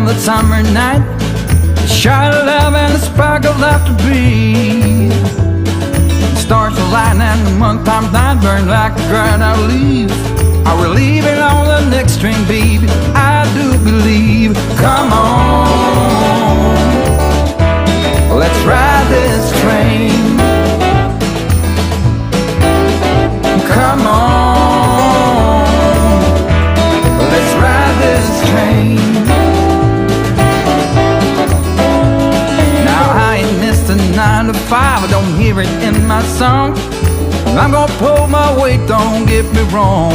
on the summer night, a shot of love and a spark of laughter breathe. The stars align and the month times night burn like a dried out leaf. Are we leaving on the next train, baby? I do believe. Come on, let's ride this train. Come on, let's ride this train. Now I ain't missed a 9 to 5, I don't hear it in my song. I'm gonna pull my weight, don't get me wrong.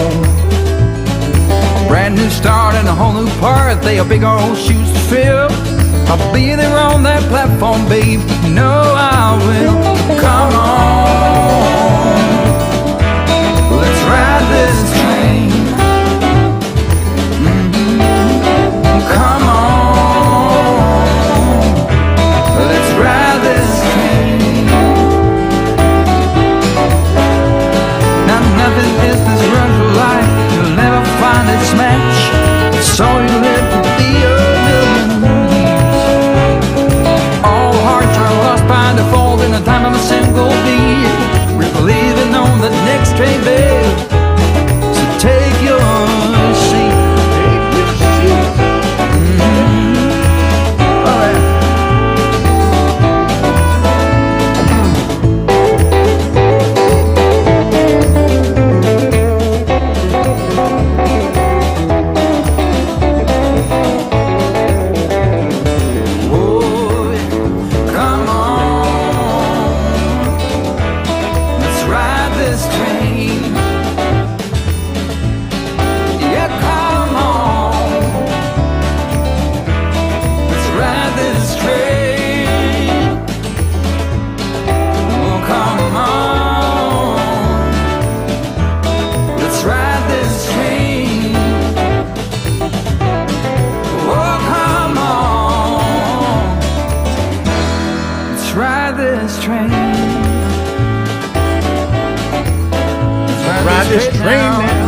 Brand new start and a whole new part, they are big old shoes to fill. I'll be there on that platform, babe, you know I will. Come on, let's ride this train. Come on, let's ride this train. Now nothing is this run for life, you'll never find its match. So you live to be a million years. All hearts are lost by default in the time of a single beat. We're believing on the next train, babe. So take your seat. Take your seat. All right. Oh, come on, let's ride this train. Yeah, come on, let's ride this train. Oh, come on, let's ride this train. Oh, come on, let's ride this train. Let's Ride this train now.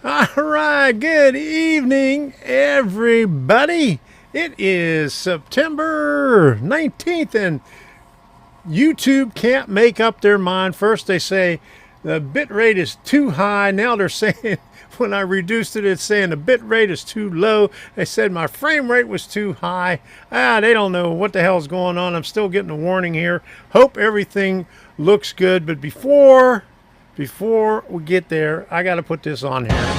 All right, good evening, everybody. It is September 19th, and YouTube can't make up their mind. First, they say the bit rate is too high. Now they're saying, when I reduced it, it's saying the bit rate is too low. They said my frame rate was too high. They don't know what the hell's going on. I'm still getting a warning here. Hope everything looks good, but before we get there, I got to put this on here.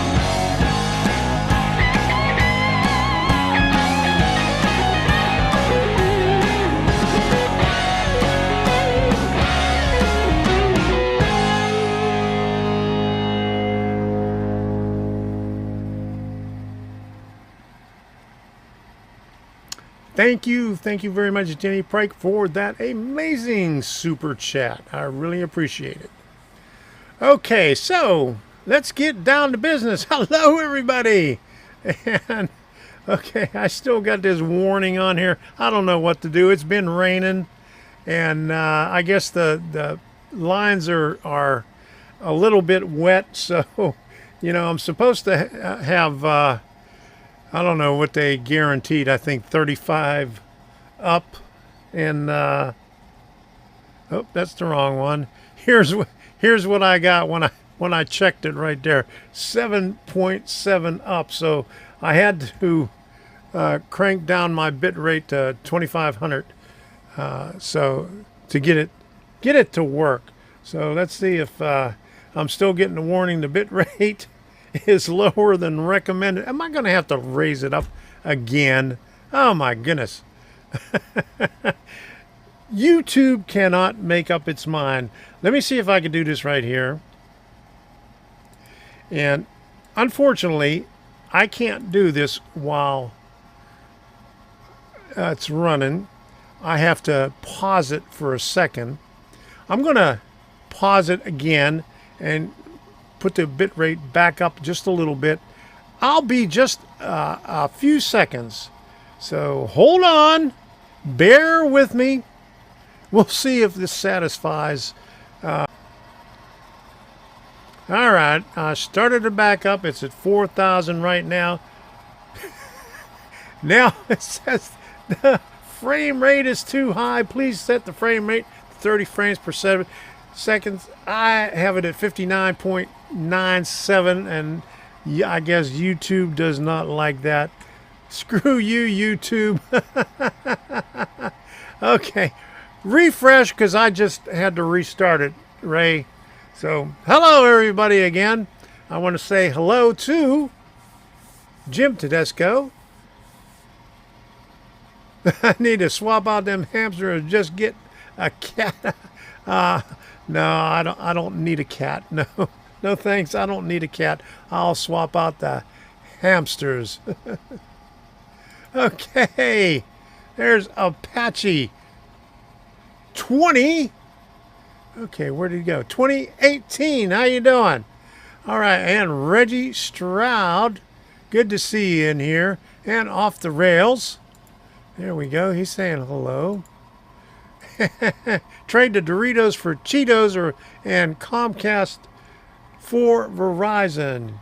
Thank you very much, Jenny Pike, for that amazing super chat. I really appreciate it. Okay, so let's get down to business. Hello, everybody. And okay, I still got this warning on here. I don't know what to do. It's been raining, and I guess the lines are a little bit wet. So, you know, I'm supposed to have I don't know what they guaranteed. I think 35 up, and oh, that's the wrong one. Here's what I got when I checked it right there. 7.7 up. So I had to crank down my bit rate to 2500. So to get it to work. So let's see if I'm still getting the warning. The bit rate is lower than recommended. Am I going to have to raise it up again? Oh my goodness. YouTube cannot make up its mind. Let me see if I can do this right here. And unfortunately, I can't do this while it's running. I have to pause it for a second. I'm going to pause it again and put the bit rate back up just a little bit. I'll be just a few seconds. So hold on. Bear with me. We'll see if this satisfies. All right. I started to back up. It's at 4,000 right now. Now it says the frame rate is too high. Please set the frame rate to 30 frames per second. I have it at 59.97, and I guess YouTube does not like that. Screw you, YouTube. Okay. Refresh, because I just had to restart it, Ray. So, hello, everybody, again. I want to say hello to Jim Tedesco. I need to swap out them hamsters and just get a cat. No, I don't need a cat. No, no thanks. I don't need a cat. I'll swap out the hamsters. Okay, there's Apache 20. Okay, where did he go? 2018. How you doing? All right, and Reggie Stroud. Good to see you in here. And Off the Rails. There we go. He's saying hello. Trade the Doritos for Cheetos and Comcast for Verizon.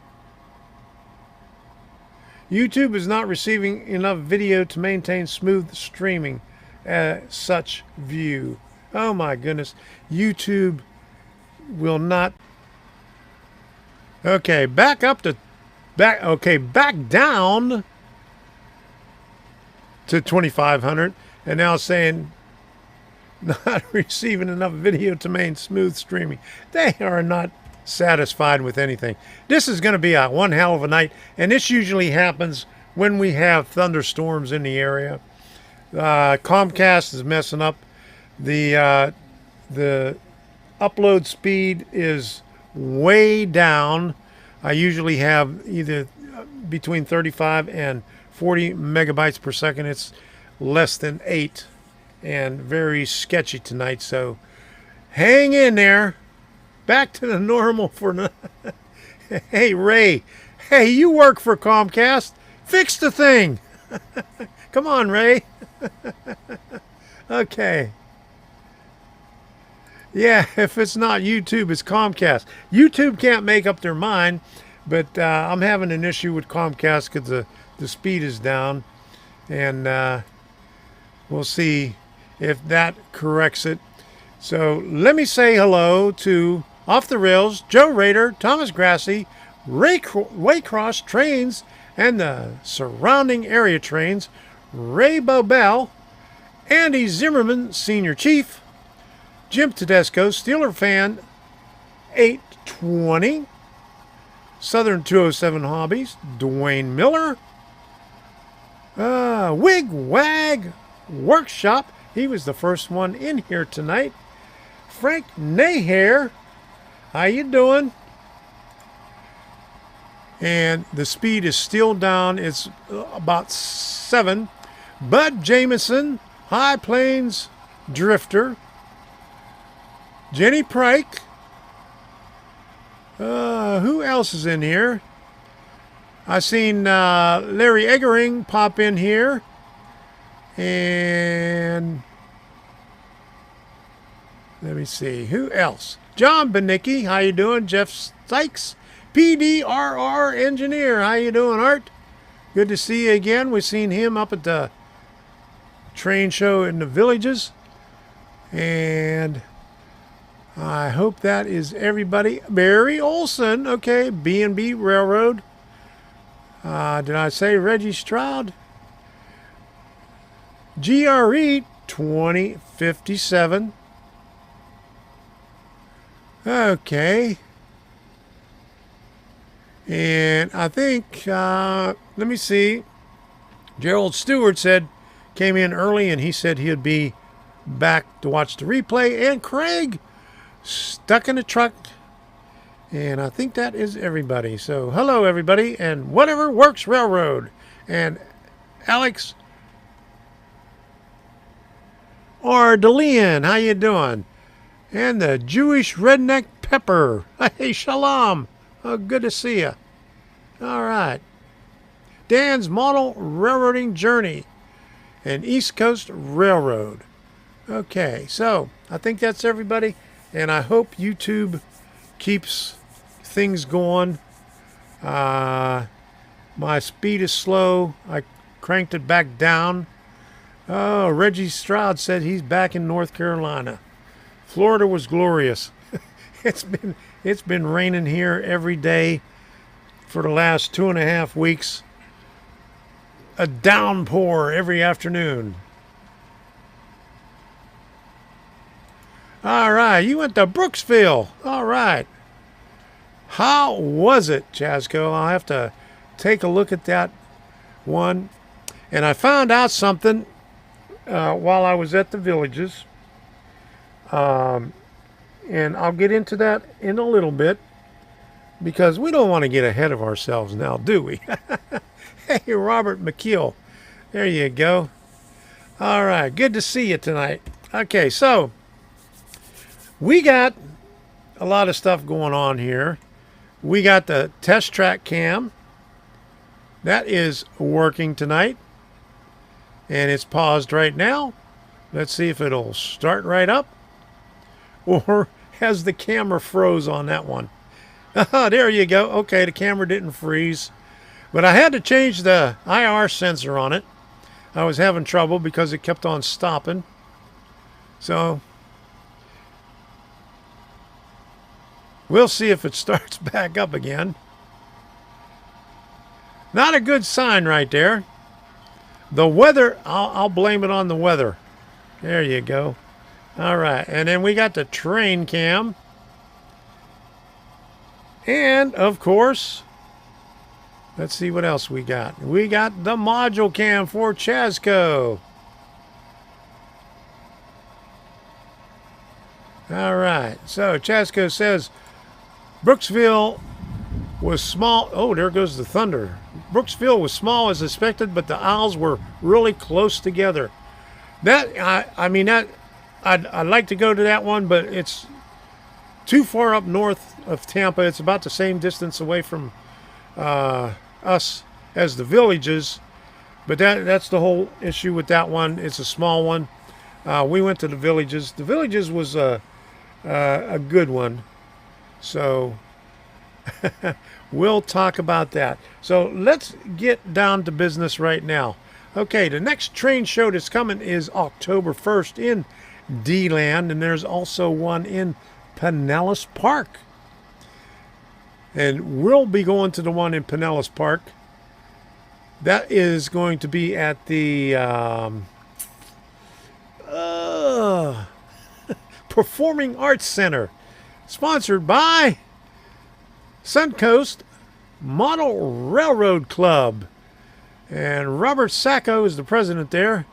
YouTube is not receiving enough video to maintain smooth streaming. Such view. Oh my goodness. YouTube will not. Okay, back up to back down to 2,500, and now saying not receiving enough video to maintain smooth streaming. They are not satisfied with anything. This is going to be a one hell of a night, and this usually happens when we have thunderstorms in the area. Comcast is messing up. The upload speed is way down. I usually have either between 35 and 40 megabytes per second. It's less than 8 and very sketchy tonight. So hang in there. Back to the normal for. Hey, Ray. Hey, you work for Comcast. Fix the thing. Come on, Ray. Okay. Yeah, if it's not YouTube, it's Comcast. YouTube can't make up their mind, but I'm having an issue with Comcast because the speed is down, and we'll see if that corrects it. So let me say hello to Off the Rails, Joe Rader, Thomas Grassi, Waycross Trains, and the surrounding area trains, Ray Bobel, Andy Zimmerman, Senior Chief, Jim Tedesco, Steeler Fan 820, Southern 207 Hobbies, Dwayne Miller, Wig Wag Workshop. He was the first one in here tonight. Frank Nahair, how you doing? And the speed is still down. It's about 7. Bud Jameson, High Plains Drifter, Jenny Prike. Who else is in here? I seen Larry Eggering pop in here. And let me see. Who else? John Benicki. How you doing? Jeff Sykes. PDRR Engineer. How you doing, Art? Good to see you again. We've seen him up at the train show in the Villages. And I hope that is everybody. Barry Olson. Okay. B&B Railroad. Did I say Reggie Stroud? GRE 2057. Okay. And I think, let me see. Gerald Stewart came in early, and he said he'd be back to watch the replay. And Craig, stuck in a truck. And I think that is everybody. So hello, everybody. And Whatever Works Railroad. And Alex Ardelian, how you doing? And the Jewish Redneck Pepper. Hey, shalom. Oh, good to see you. All right. Dan's Model Railroading Journey and East Coast Railroad. Okay, so I think that's everybody, and I hope YouTube keeps things going. My speed is slow. I cranked it back down. Oh, Reggie Stroud said he's back in North Carolina. Florida was glorious. It's been raining here every day for the last 2.5 weeks. A downpour every afternoon. All right, you went to Brooksville. All right. How was it, Chasco? I'll have to take a look at that one. And I found out something while I was at the Villages. And I'll get into that in a little bit because we don't want to get ahead of ourselves now, do we? Hey, Robert McKeel. There you go. All right, good to see you tonight. Okay, so we got a lot of stuff going on here. We got the test track cam. That is working tonight. And it's paused right now. Let's see if it'll start right up. Or has the camera froze on that one? There you go. Okay, the camera didn't freeze. But I had to change the IR sensor on it. I was having trouble because it kept on stopping. So we'll see if it starts back up again. Not a good sign right there. The weather, I'll blame it on the weather. There you go. All right, and then we got the train cam. And, of course, let's see what else we got. We got the module cam for Chasco. All right, so Chasco says Brooksville was small. Oh, there goes the thunder. Brooksville was small as expected, but the aisles were really close together. That, I mean, that I'd like to go to that one, but it's too far up north of Tampa. It's about the same distance away from us as the Villages, but that's the whole issue with that one. It's a small one. We went to the Villages. The Villages was a good one, so we'll talk about that. So let's get down to business right now. Okay, the next train show that's coming is October 1st in D-Land, and there's also one in Pinellas Park. And we'll be going to the one in Pinellas Park. That is going to be at the Performing Arts Center, sponsored by Suncoast Model Railroad Club. And Robert Sacco is the president there.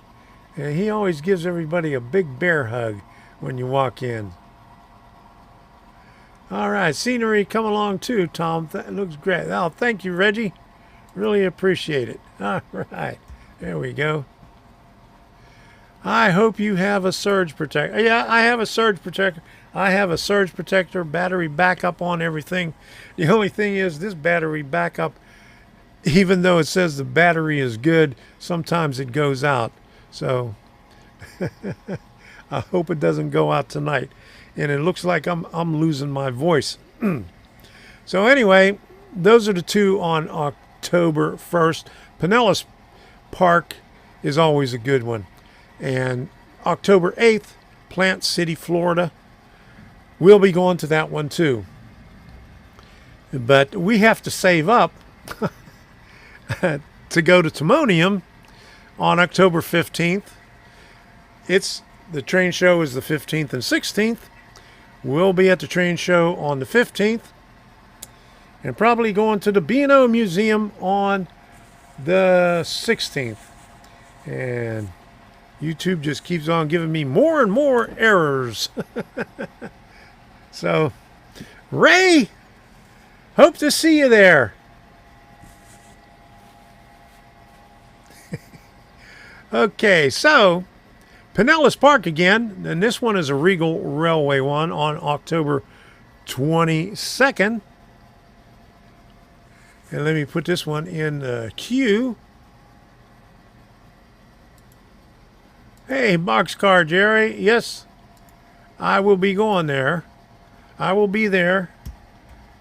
And he always gives everybody a big bear hug when you walk in. All right, scenery come along too, Tom. That looks great. Oh, thank you, Reggie. Really appreciate it. All right, there we go. I hope you have a surge protector. Yeah, I have a surge protector. I have a surge protector, battery backup on everything. The only thing is this battery backup, even though it says the battery is good, sometimes it goes out. So I hope it doesn't go out tonight. And it looks like I'm losing my voice. So anyway, those are the two on October 1st. Pinellas Park is always a good one. And October 8th, Plant City, Florida. We'll be going to that one too. But we have to save up to go to Timonium on October 15th. The train show is the 15th and 16th. We'll be at the train show on the 15th. And probably going to the B&O Museum on the 16th. And YouTube just keeps on giving me more and more errors. So, Ray, hope to see you there. Okay, so Pinellas Park again, and this one is a Regal Railway one on October 22nd. And let me put this one in the queue. Hey, Boxcar Jerry. Yes, I will be going there. I will be there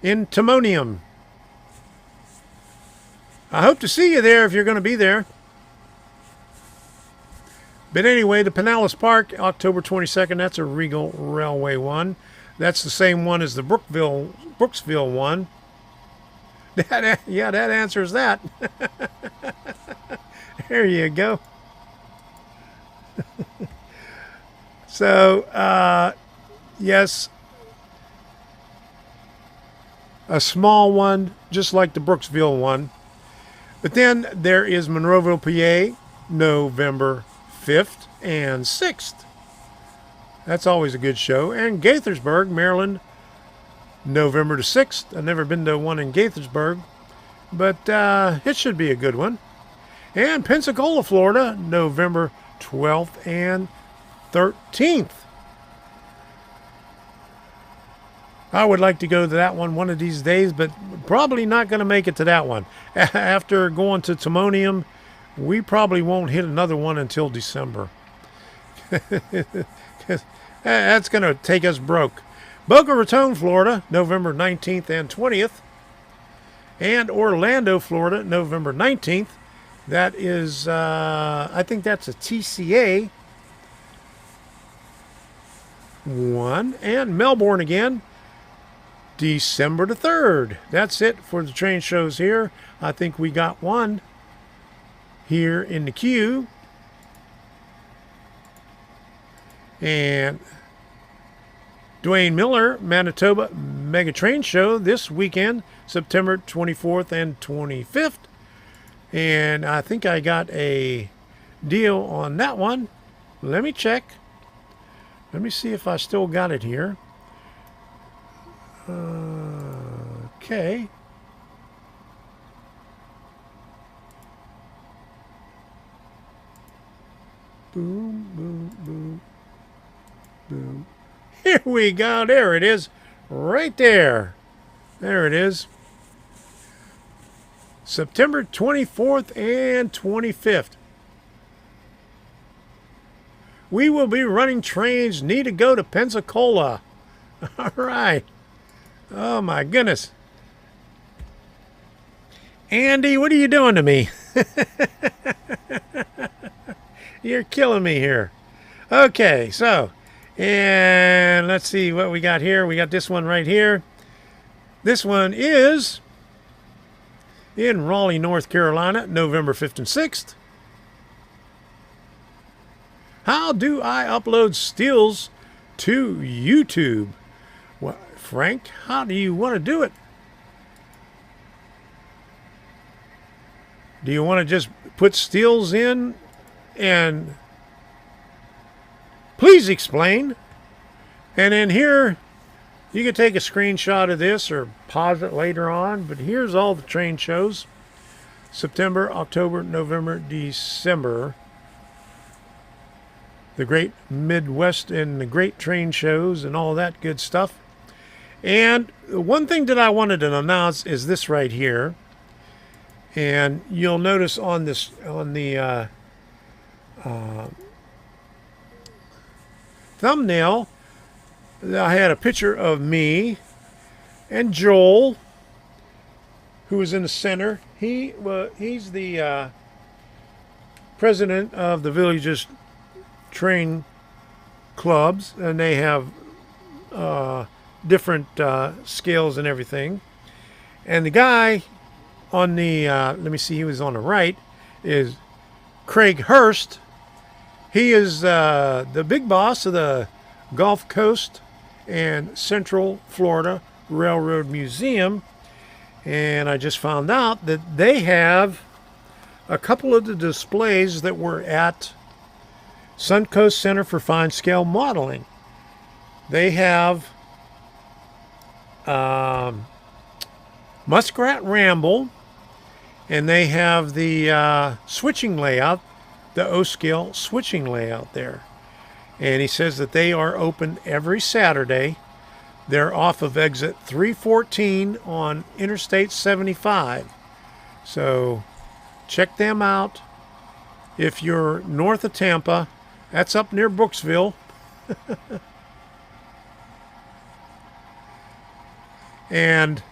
in Timonium. I hope to see you there if you're going to be there. But anyway, the Pinellas Park, October 22nd, that's a Regal Railway one. That's the same one as the Brooksville one. Yeah, that answers that. There you go. So, yes, a small one, just like the Brooksville one. But then there is Monroeville, PA, November 5th and 6th. That's always a good show. And Gaithersburg, Maryland, November the 6th. I've never been to one in Gaithersburg, but it should be a good one. And Pensacola, Florida, November 12th and 13th. I would like to go to that one of these days, but probably not going to make it to that one. After going to Timonium, we probably won't hit another one until December. That's going to take us broke. Boca Raton, Florida, November 19th and 20th. And Orlando, Florida, November 19th. That is, I think that's a TCA one. And Melbourne again, December the 3rd. That's it for the train shows here. I think we got one here in the queue. And Dwayne Miller, Manitoba Mega Train Show this weekend, September 24th and 25th. And I think I got a deal on that one. Let me check. Let me see if I still got it here. Okay. Boom, boom, boom, boom. Here we go. There it is. Right there. There it is. September 24th and 25th. We will be running trains. Need to go to Pensacola. All right. Oh, my goodness. Andy, what are you doing to me? You're killing me here. Okay, so, and let's see what we got here. We got this one right here. This one is in Raleigh, North Carolina, November 5th and 6th. How do I upload stills to YouTube? Well, Frank, how do you want to do it? Do you want to just put stills in and please explain? And then here, you can take a screenshot of this or pause it later on, but here's all the train shows. September, October, November, December. The great Midwest and the great train shows and all that good stuff. And one thing that I wanted to announce is this right here. And you'll notice on this, on the thumbnail, I had a picture of me and Joel, who is in the center. He's the president of the Villages Train Clubs, and they have different scales and everything. And the guy on the, let me see, he was on the right, is Craig Hurst. He is the big boss of the Gulf Coast and Central Florida Railroad Museum. And I just found out that they have a couple of the displays that were at Suncoast Center for Fine Scale Modeling. They have Muskrat Ramble, and they have the switching layout, the O-scale switching layout there. And he says that they are open every Saturday They're off of exit 314 on Interstate 75. So check them out. If you're north of Tampa, that's up near Brooksville. And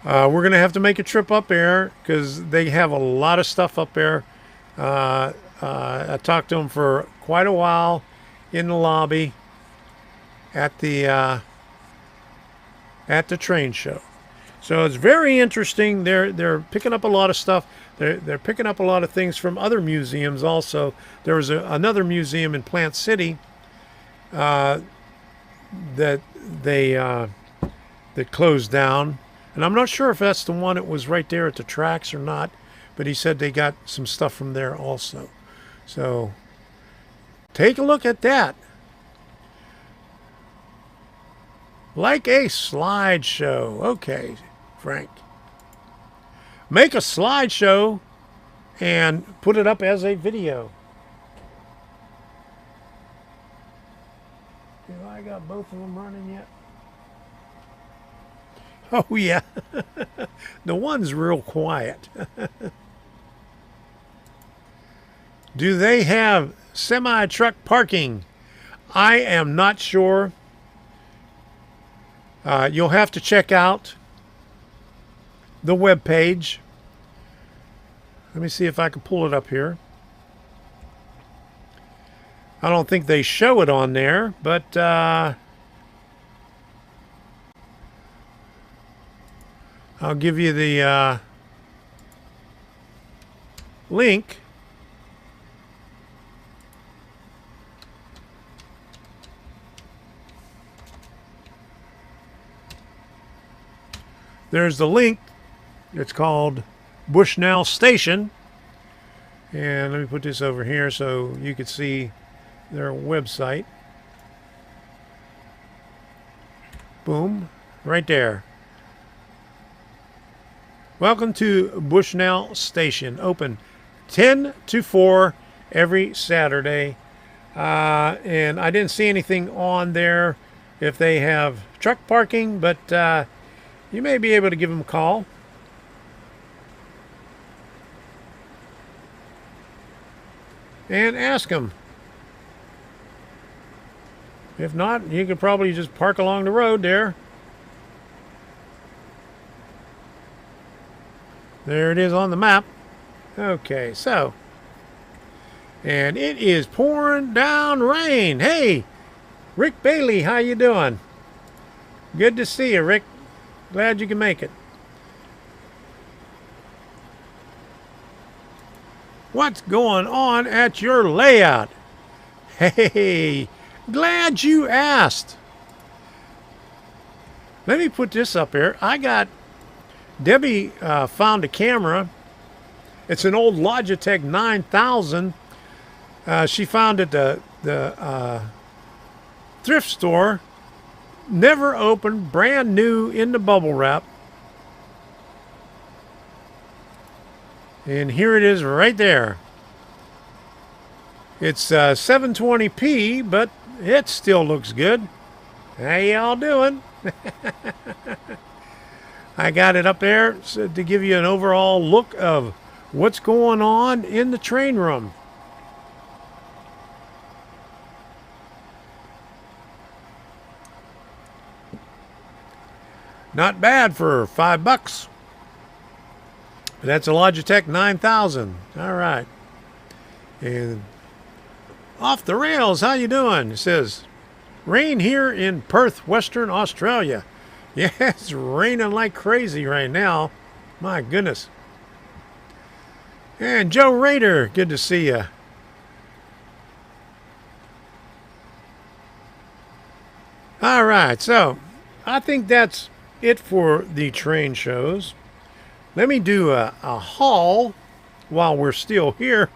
we're going to have to make a trip up there because they have a lot of stuff up there. I talked to them for quite a while in the lobby at the train show. So it's very interesting. They're picking up a lot of stuff. They're picking up a lot of things from other museums also. There was another museum in Plant City that closed down. And I'm not sure if that's the one that was right there at the tracks or not. But he said they got some stuff from there also. So take a look at that. Like a slideshow. Okay, Frank. Make a slideshow and put it up as a video. Have I got both of them running yet? Oh, yeah. The one's real quiet. Do they have semi-truck parking? I am not sure. You'll have to check out the web page. Let me see if I can pull it up here. I don't think they show it on there, but I'll give you the link. There's the link. It's called Bushnell Station. And let me put this over here so you can see their website. Boom. Right there. Welcome to Bushnell Station. Open 10 to 4 every Saturday. And I didn't see anything on there if they have truck parking, but you may be able to give them a call. And ask them. If not, you could probably just park along the road there. There it is on the map. Okay, so. And it is pouring down rain. Hey, Rick Bailey, how you doing? Good to see you, Rick. Glad you can make it. What's going on at your layout? Hey, glad you asked. Let me put this up here. Debbie found a camera. It's an old Logitech 9000. She found it at the thrift store. Never opened, brand new in the bubble wrap. And here it is right there. It's 720p, but it still looks good. How y'all doing? I got it up there to give you an overall look of what's going on in the train room. Not bad for $5. That's a Logitech 9000. All right. And off the rails, how you doing? It says, rain here in Perth, Western Australia. Yeah, it's raining like crazy right now. My goodness. And Joe Rader, good to see you. All right, so I think that's it for the train shows. Let me do a haul while we're still here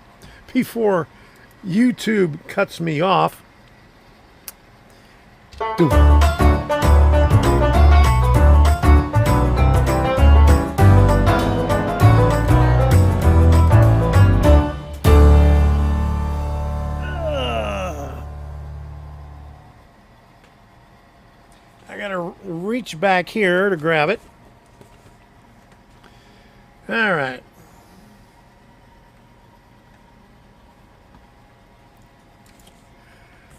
before YouTube cuts me off. reach back here to grab it. All right.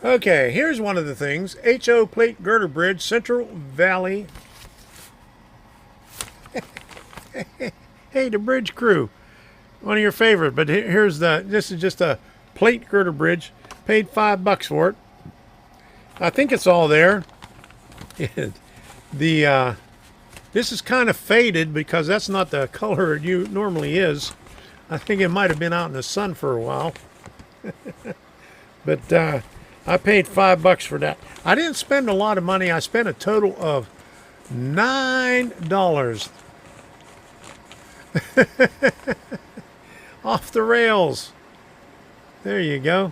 Okay, here's one of the things. HO plate girder bridge, Central Valley. Hey, the bridge crew. One of your favorite, but here's this is just a plate girder bridge. Paid $5 for it. I think it's all there. This is kind of faded because that's not the color it normally is. I think it might have been out in the sun for a while. But I paid $5 for that. I didn't spend a lot of money. I spent a total of $9. Off the rails. There you go.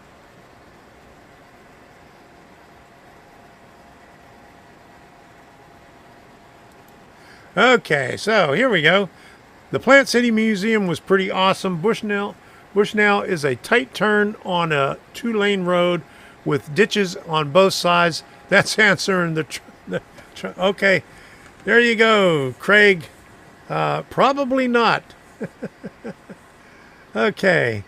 Okay, so here we go. The Plant City Museum was pretty awesome. Bushnell is a tight turn on a 2-lane road with ditches on both sides. That's answering okay, there you go, Craig. Probably not. Okay.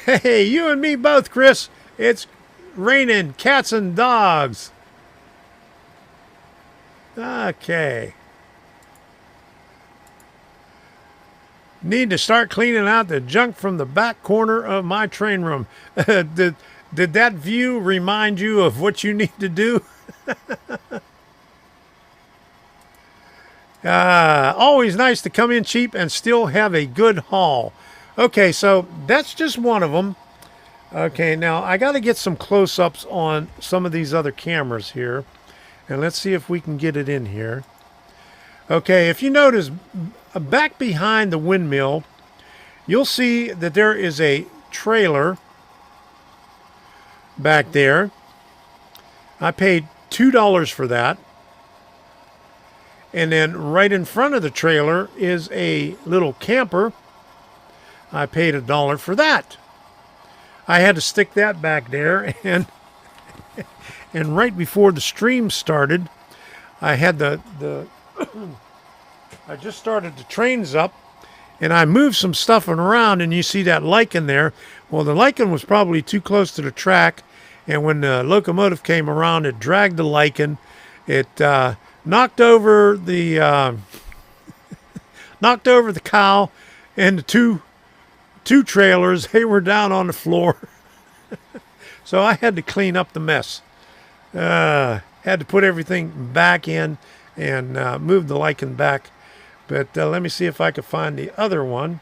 Hey, you and me both, Chris. It's raining cats and dogs. Okay. Need to start cleaning out the junk from the back corner of my train room. Did that view remind you of what you need to do? Always nice to come in cheap and still have a good haul. Okay, so that's just one of them. Okay, now I got to get some close-ups on some of these other cameras here. And let's see if we can get it in here. Okay, if you notice, back behind the windmill, you'll see that there is a trailer back there. I paid $2 for that. And then right in front of the trailer is a little camper. I paid $1 for that. I had to stick that back there, and right before the stream started, I had I just started the trains up, and I moved some stuff around, and you see that lichen there. Well, the lichen was probably too close to the track, and when the locomotive came around, it dragged the lichen. It knocked over the cow and the two trailers. They were down on the floor. So I had to clean up the mess. Had to put everything back in and move the lichen back. But let me see if I can find the other one.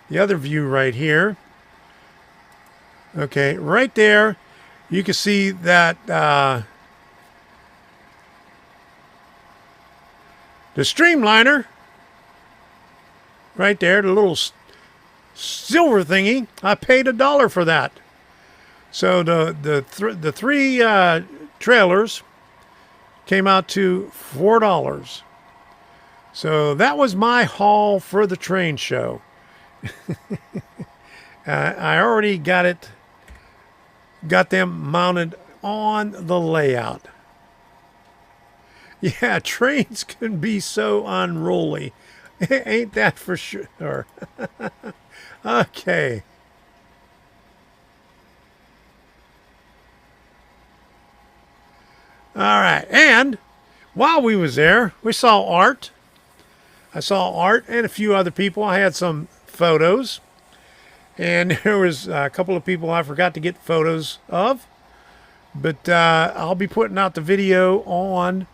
The other view right here. Okay, right there you can see that the streamliner right there, the little silver thingy. I paid $1 for that. So the three trailers came out to $4. So that was my haul for the train show. I already got them mounted on the layout. Yeah, trains can be so unruly. Ain't that for sure? Okay. All right, and while we was there, we saw Art. I saw Art and a few other people. I had some photos, and there was a couple of people I forgot to get photos of. But I'll be putting out the video on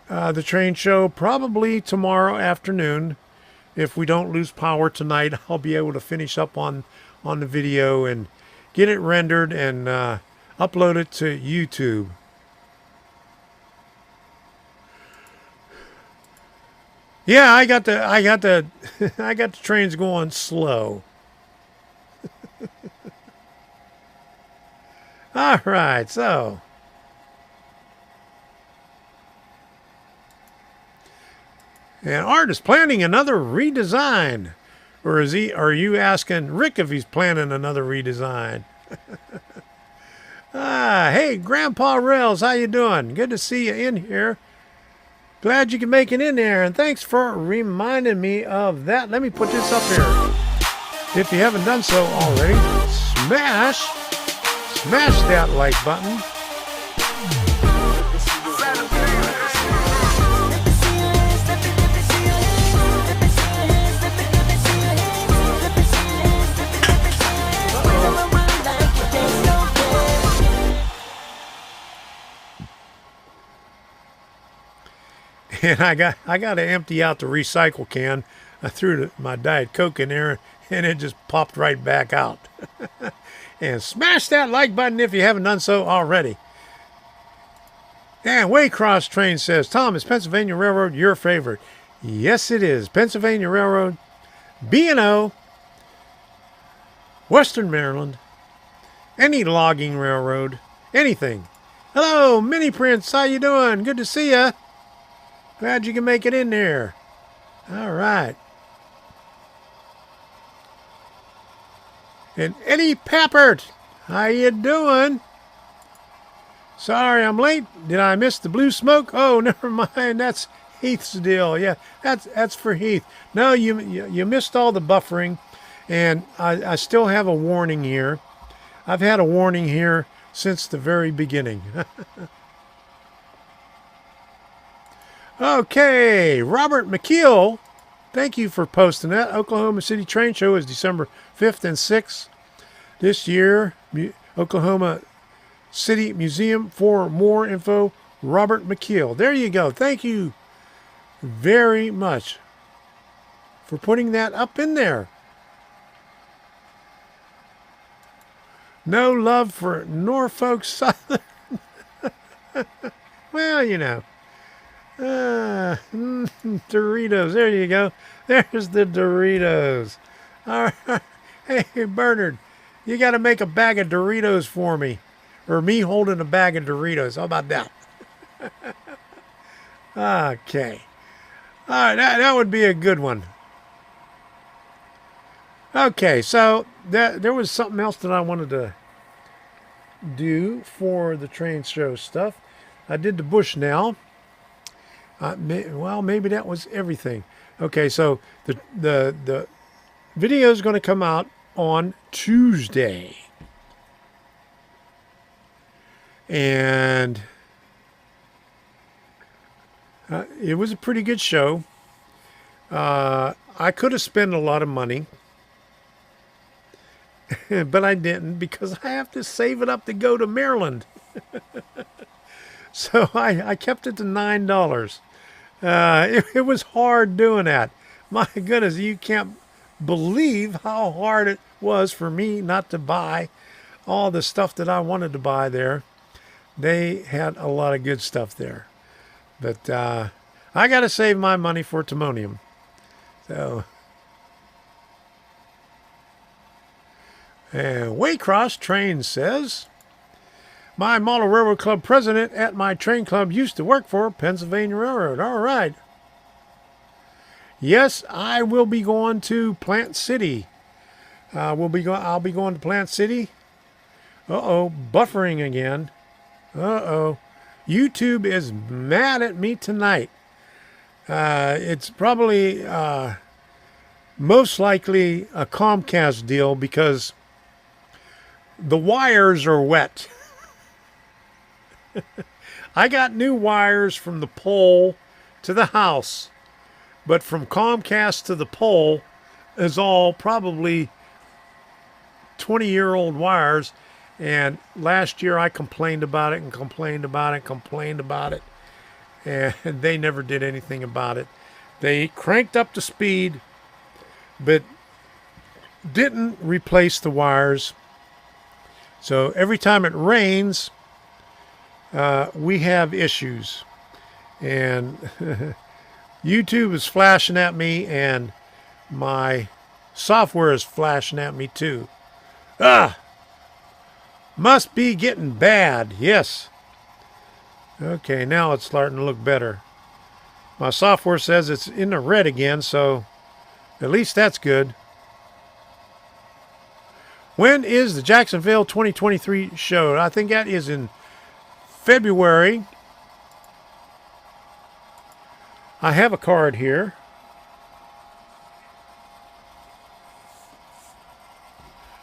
the train show probably tomorrow afternoon. If we don't lose power tonight, I'll be able to finish up on the video and get it rendered and upload it to YouTube. Yeah, I got the trains going slow. All right, so and Art is planning another redesign, or are you asking Rick if he's planning another redesign? Hey, Grandpa Rails, how you doing? Good to see you in here. Glad you can make it in there, and thanks for reminding me of that. Let me put this up here. If you haven't done so already, smash that like button. And I got to empty out the recycle can. I threw my Diet Coke in there, and it just popped right back out. And smash that like button if you haven't done so already. And Waycross Train says, Tom, is Pennsylvania Railroad your favorite? Yes, it is. Pennsylvania Railroad, B&O, Western Maryland, any logging railroad, anything. Hello, Mini Prince. How you doing? Good to see ya. Glad you can make it in there. All right. And Eddie Pappert, how you doing? Sorry I'm late. Did I miss the blue smoke? Oh, never mind. That's Heath's deal. Yeah, that's for Heath. No, you missed all the buffering, and I still have a warning here. I've had a warning here since the very beginning. Okay, Robert McKeel, thank you for posting that. Oklahoma City Train Show is December 5th and 6th this year. Oklahoma City Museum. For more info, Robert McKeel. There you go. Thank you very much for putting that up in there. No love for Norfolk Southern. Well, you know. Doritos. There you go. There's the Doritos. All right. Hey, Bernard, you got to make a bag of Doritos for me. Or me holding a bag of Doritos. How about that? Okay. All right, that would be a good one. Okay, so there was something else that I wanted to do for the train show stuff. I did the Bushnell. Well, maybe that was everything. Okay, so the video is going to come out on Tuesday. And it was a pretty good show. I could have spent a lot of money, but I didn't because I have to save it up to go to Maryland. So I kept it to $9. It was hard doing that. My goodness, you can't believe how hard it was for me not to buy all the stuff that I wanted to buy there. They had a lot of good stuff there. But I got to save my money for Timonium. So, and Waycross Train says, my Model Railroad Club president at my train club used to work for Pennsylvania Railroad. All right. Yes, I will be going to Plant City. I'll be going to Plant City. Uh-oh, buffering again. Uh-oh. YouTube is mad at me tonight. It's probably most likely a Comcast deal because the wires are wet. I got new wires from the pole to the house, but from Comcast to the pole is all probably 20-year-old wires. And last year I complained about it and complained about it, and they never did anything about it. They cranked up the speed, but didn't replace the wires. So every time it rains, we have issues. And YouTube is flashing at me, and my software is flashing at me too. Must be getting bad. Yes. Okay, now it's starting to look better. My software says it's in the red again, so at least that's good. When is the Jacksonville 2023 show? I think that is in February. I have a card here.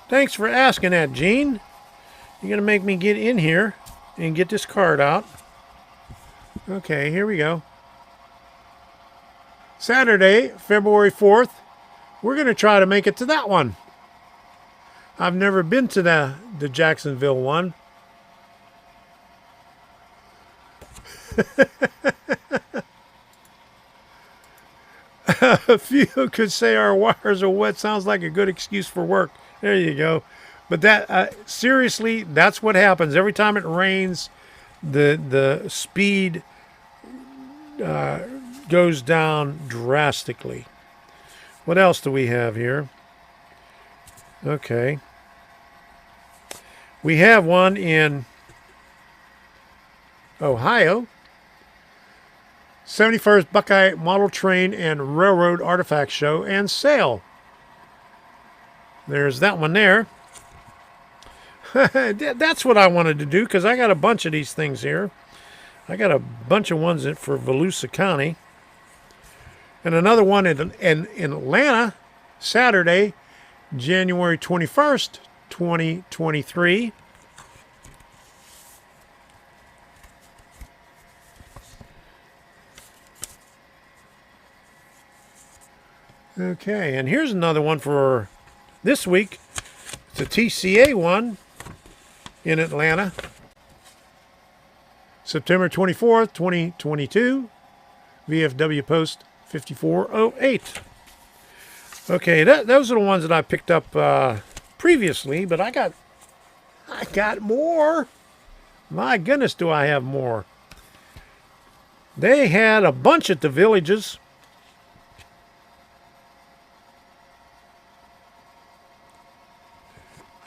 Thanks for asking that, Gene. You're going to make me get in here and get this card out. Okay, here we go. Saturday, February 4th. We're going to try to make it to that one. I've never been to the Jacksonville one. A few could say our wires are wet. Sounds like a good excuse for work. There you go. But that seriously, that's what happens every time it rains. The speed goes down drastically. What else do we have here? Okay. We have one in Ohio. 71st Buckeye Model Train and Railroad Artifact Show and Sale. There's that one there. That's what I wanted to do because I got a bunch of these things here. I got a bunch of ones for Volusia County. And another one in Atlanta, Saturday, January 21st, 2023. Okay, and here's another one for this week. It's a TCA one in Atlanta. September 24th, 2022. VFW Post 5408. Okay, those are the ones that I picked up previously, but I got more. My goodness, do I have more. They had a bunch at the villages.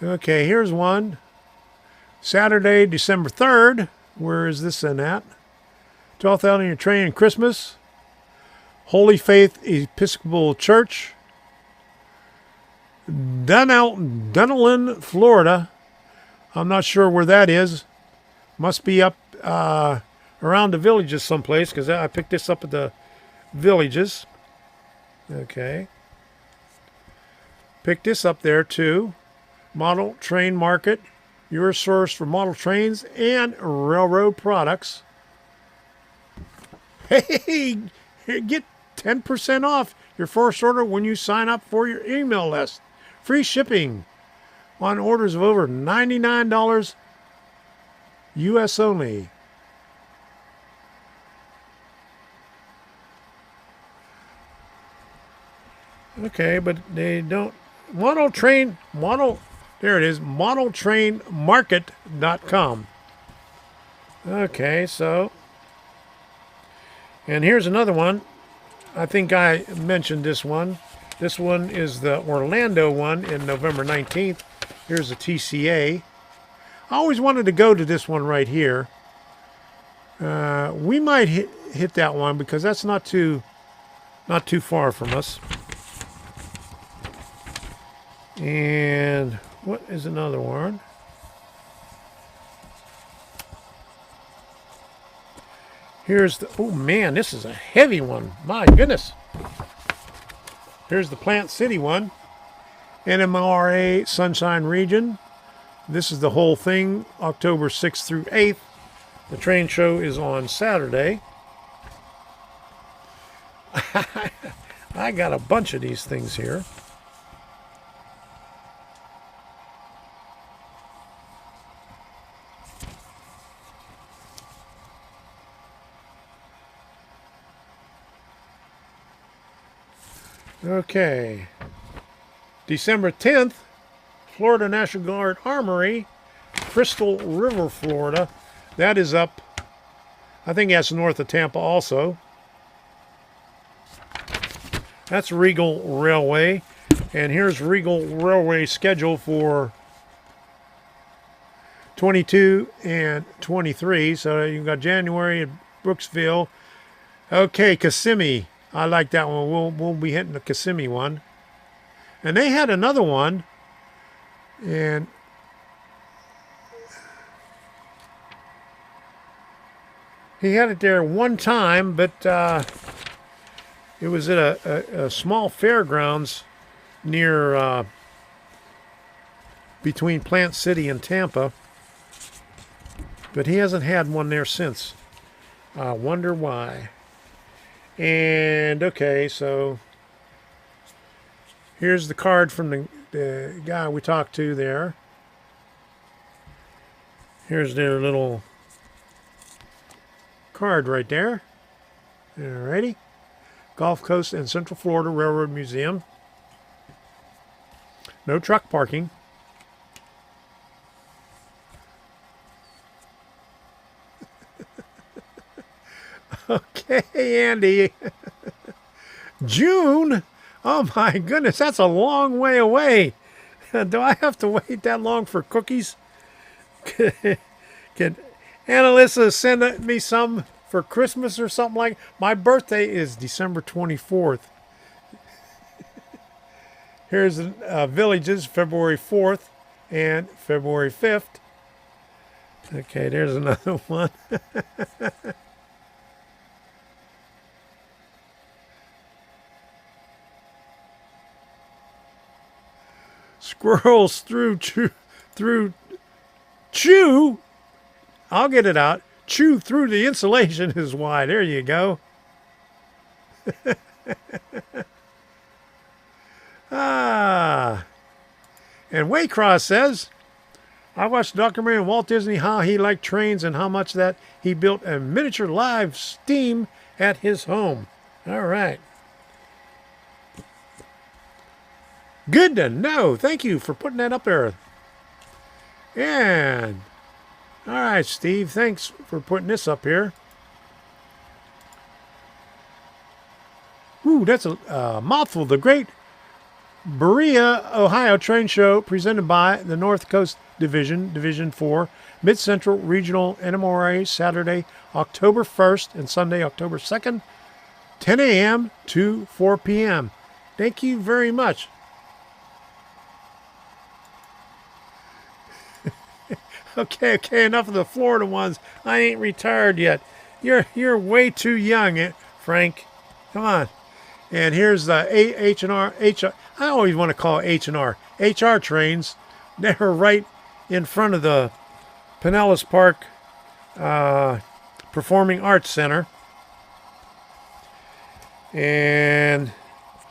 Okay, here's one. Saturday, December 3rd. Where is this in at? 12th out on your train Christmas. Holy Faith Episcopal Church. Dunellen, Florida. I'm not sure where that is. Must be up around the villages someplace because I picked this up at the villages. Okay. Picked this up there too. Model Train Market, your source for model trains and railroad products. Hey, get 10% off your first order when you sign up for your email list. Free shipping on orders of over $99 US only. Okay, but they don't. There it is, modeltrainmarket.com. Okay, so, and here's another one. I think I mentioned this one. This one is the Orlando one in November 19th. Here's the TCA. I always wanted to go to this one right here. We might hit that one because that's not too far from us. And what is another one? Here's the, oh man, this is a heavy one. My goodness. Here's the Plant City one. NMRA Sunshine Region. This is the whole thing, October 6th through 8th. The train show is on Saturday. I got a bunch of these things here. Okay, December 10th, Florida National Guard Armory, Crystal River, Florida. That is up, I think that's north of Tampa also. That's Regal Railway. And here's Regal Railway schedule for 22 and 23. So you've got January at Brooksville. Okay, Kissimmee. I like that one. We'll be hitting the Kissimmee one. And they had another one And he had it there one time, but it was at a small fairgrounds near between Plant City and Tampa. But he hasn't had one there since. I wonder why. And okay, so here's the card from the guy we talked to there. Here's their little card right there. Alrighty. Gulf Coast and Central Florida Railroad Museum. No truck parking. Okay, Andy. June? Oh my goodness, that's a long way away. Do I have to wait that long for cookies? Can Annalisa send me some for Christmas or something like? My birthday is December 24th. Here's Villages, February 4th and February 5th. Okay, there's another one. Squirrels through chew. I'll get it out. Chew through the insulation is why. There you go. And Waycross says, I watched a documentary on Walt Disney, how he liked trains and how much that he built a miniature live steam at his home. All right. Good to know. Thank you for putting that up there. And, all right, Steve, thanks for putting this up here. Ooh, that's a mouthful. The Great Berea, Ohio Train Show presented by the North Coast Division, Division 4, Mid-Central Regional NMRA, Saturday, October 1st and Sunday, October 2nd, 10 a.m. to 4 p.m. Thank you very much. Okay, enough of the Florida ones. I ain't retired yet. You're way too young, Frank. Come on. And here's the H&R. I always want to call it H&R. HR trains. They're right in front of the Pinellas Park Performing Arts Center. And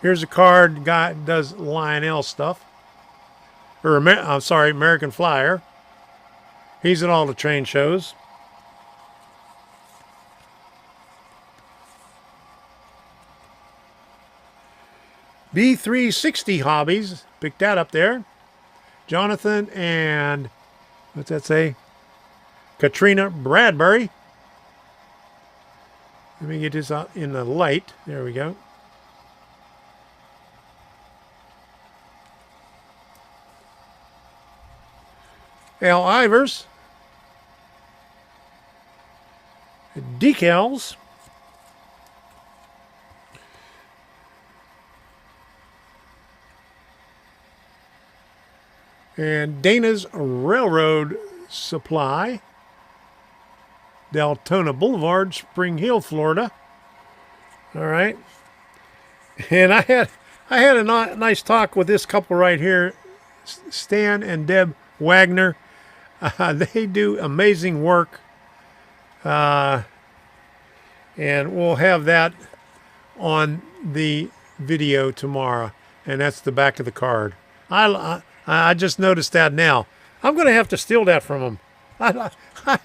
here's a card. The guy does Lionel stuff. Or I'm sorry, American Flyer. He's at all the train shows. B360 Hobbies. Pick that up there. Jonathan and, what's that say? Katrina Bradbury. Let me get this out in the light. There we go. Al Ivers. Decals. And Dana's Railroad Supply. Deltona Boulevard, Spring Hill, Florida. All right. And I had a nice talk with this couple right here, Stan and Deb Wagner. They do amazing work. And we'll have that on the video tomorrow. And that's the back of the card. I just noticed that now. I'm going to have to steal that from them. I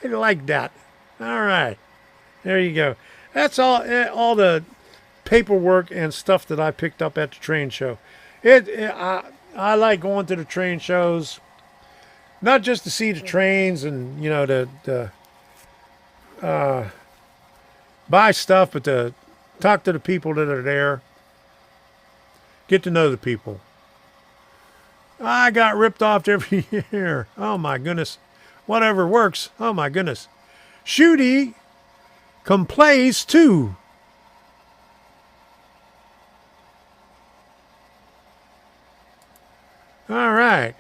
like that. All right. There you go. That's all the paperwork and stuff that I picked up at the train show. I like going to the train shows, not just to see the trains and, you know, to buy stuff, but to talk to the people that are there. Get to know the people. I got ripped off every year. Oh my goodness. Whatever works. Oh my goodness. Shooty complays too. All right.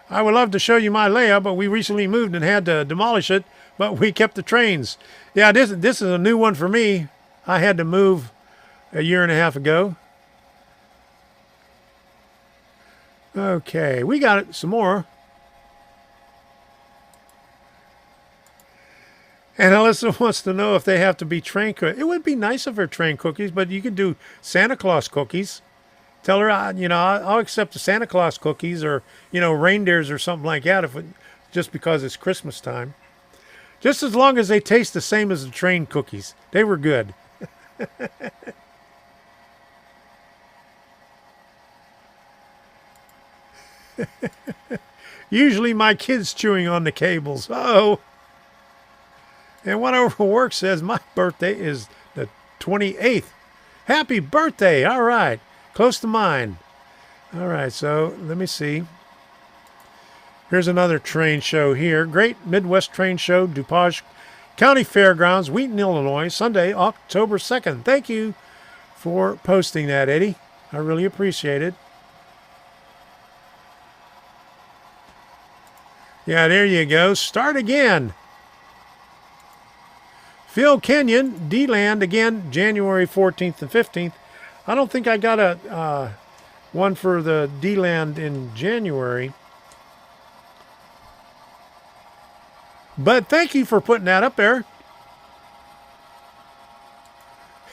I would love to show you my layout, but we recently moved and had to demolish it, but we kept the trains. Yeah, this is a new one for me. I had to move a year and a half ago. Okay, we got it. Some more. And Alyssa wants to know if they have to be train cookies. It would be nice if they're train cookies, but you could do Santa Claus cookies. Tell her, I'll accept the Santa Claus cookies or, reindeers or something like that just because it's Christmas time. Just as long as they taste the same as the train cookies. They were good. Usually my kid's chewing on the cables. Uh-oh. And one over work says my birthday is the 28th. Happy birthday. All right. Close to mine. All right. So let me see. Here's another train show here. Great Midwest Train Show, Dupage County Fairgrounds, Wheaton, Illinois, Sunday, October 2nd. Thank you for posting that, Eddie. I really appreciate it. Yeah, there you go. Start again. Phil Kenyon, D-Land, again, January 14th and 15th. I don't think I got a one for the D-Land in January. But thank you for putting that up there.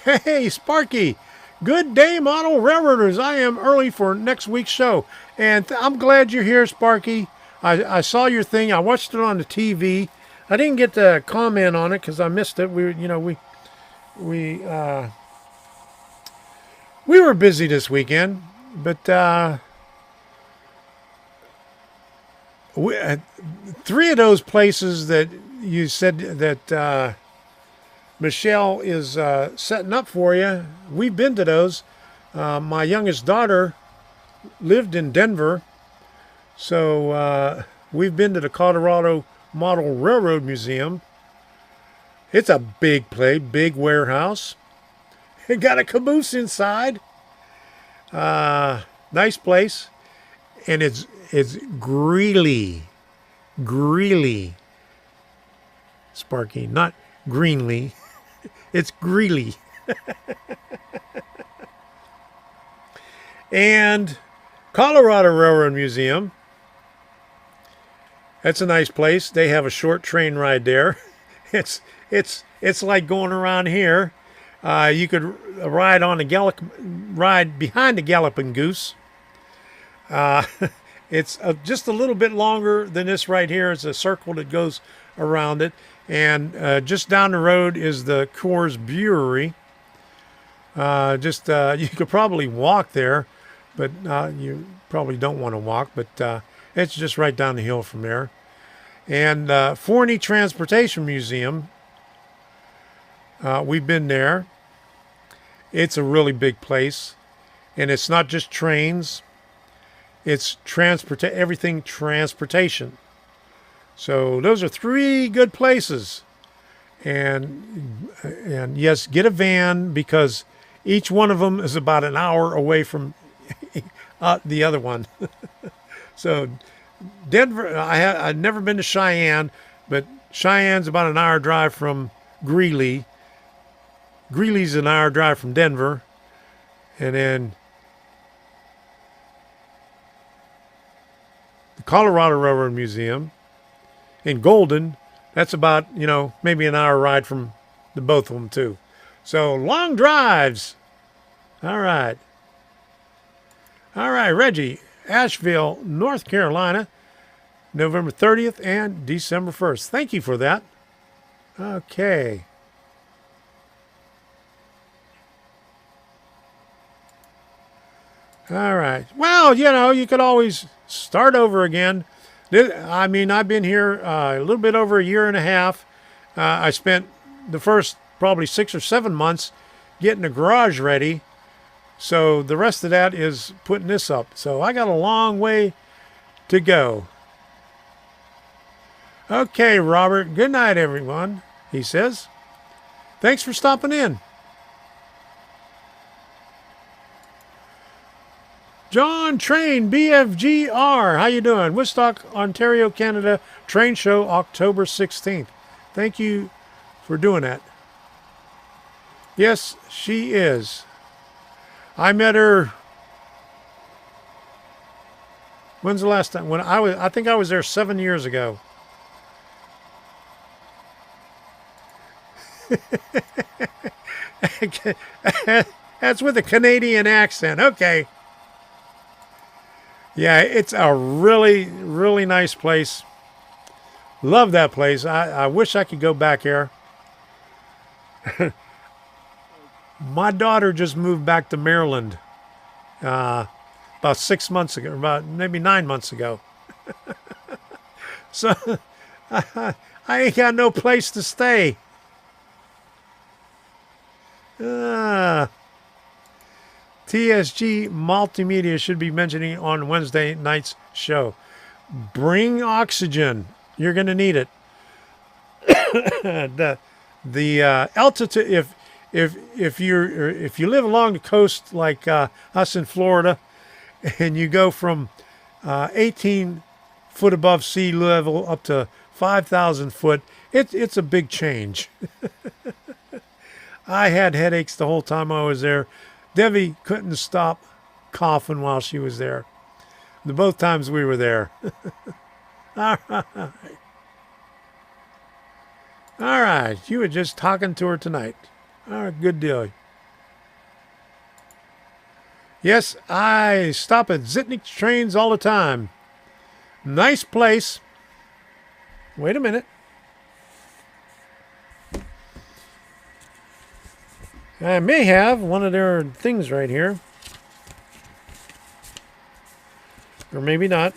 Hey, Sparky. Good day, model railroaders. I am early for next week's show. And I'm glad you're here, Sparky. I saw your thing. I watched it on the TV. I didn't get to comment on it because I missed it. We were busy this weekend, but three of those places that you said that Michelle is setting up for you, we've been to those. My youngest daughter lived in Denver, so we've been to the Colorado Model Railroad Museum. It's a big place, big warehouse. It got a caboose inside. Nice place. And it's Greely. Greely. Sparky, not Greenly. It's Greely. And Colorado Railroad Museum. That's a nice place. They have a short train ride there. It's like going around here. You could ride behind the Galloping Goose. It's just a little bit longer than this right here. It's a circle that goes around it. And just down the road is the Coors Brewery. You could probably walk there, but you probably don't want to walk. But it's just right down the hill from there. And Forney Transportation Museum. We've been there. It's a really big place. And it's not just trains. It's everything transportation. So those are three good places. And yes, get a van because each one of them is about an hour away from the other one. So Denver, I've never been to Cheyenne, but Cheyenne's about an hour drive from Greely. Greely's an hour drive from Denver. And then the Colorado Railroad Museum in Golden, that's about, maybe an hour ride from the both of them too. So long drives. All right. All right, Reggie, Asheville, North Carolina, November 30th and December 1st. Thank you for that. Okay. All right. Well, you could always start over again. I've been here a little bit over a year and a half. I spent the first probably 6 or 7 months getting the garage ready. So the rest of that is putting this up. So I got a long way to go. Okay, Robert. Good night, everyone, he says. Thanks for stopping in. John Train, BFGR. How you doing? Woodstock, Ontario, Canada. Train show, October 16th. Thank you for doing that. Yes, she is. I met her. When's the last time? When I think I was there 7 years ago. That's with a Canadian accent. Okay. Yeah, it's a really, really nice place. Love that place. I wish I could go back here. My daughter just moved back to Maryland about 6 months ago, about maybe 9 months ago. So I ain't got no place to stay. TSG Multimedia should be mentioning on Wednesday night's show. Bring oxygen. You're going to need it. the altitude. If you live along the coast like us in Florida, and you go from 18 foot above sea level up to 5,000 foot, it's a big change. I had headaches the whole time I was there. Debbie couldn't stop coughing while she was there. Both times we were there. All right. All right. You were just talking to her tonight. All right, good deal. Yes, I stop at Zitnik's Trains all the time. Nice place. Wait a minute. I may have one of their things right here. Or maybe not.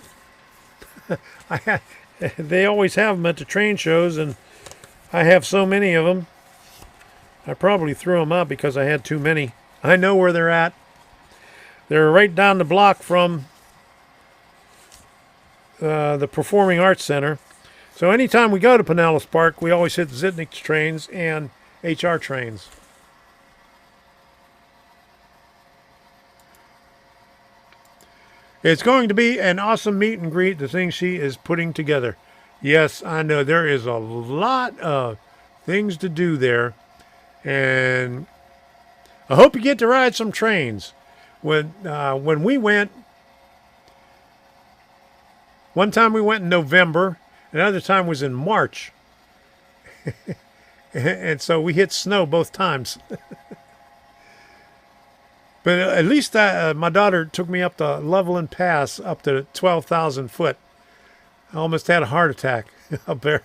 They always have them at the train shows, and I have so many of them. I probably threw them out because I had too many. I know where they're at. They're right down the block from the Performing Arts Center. So anytime we go to Pinellas Park, we always hit Zitnik's Trains and HR Trains. It's going to be an awesome meet and greet, the thing she is putting together. Yes, I know there is a lot of things to do there. And I hope you get to ride some trains. When we went, one time we went in November, another time was in March. And so we hit snow both times. But at least my daughter took me up the Leveland Pass up to 12,000 foot. I almost had a heart attack up there.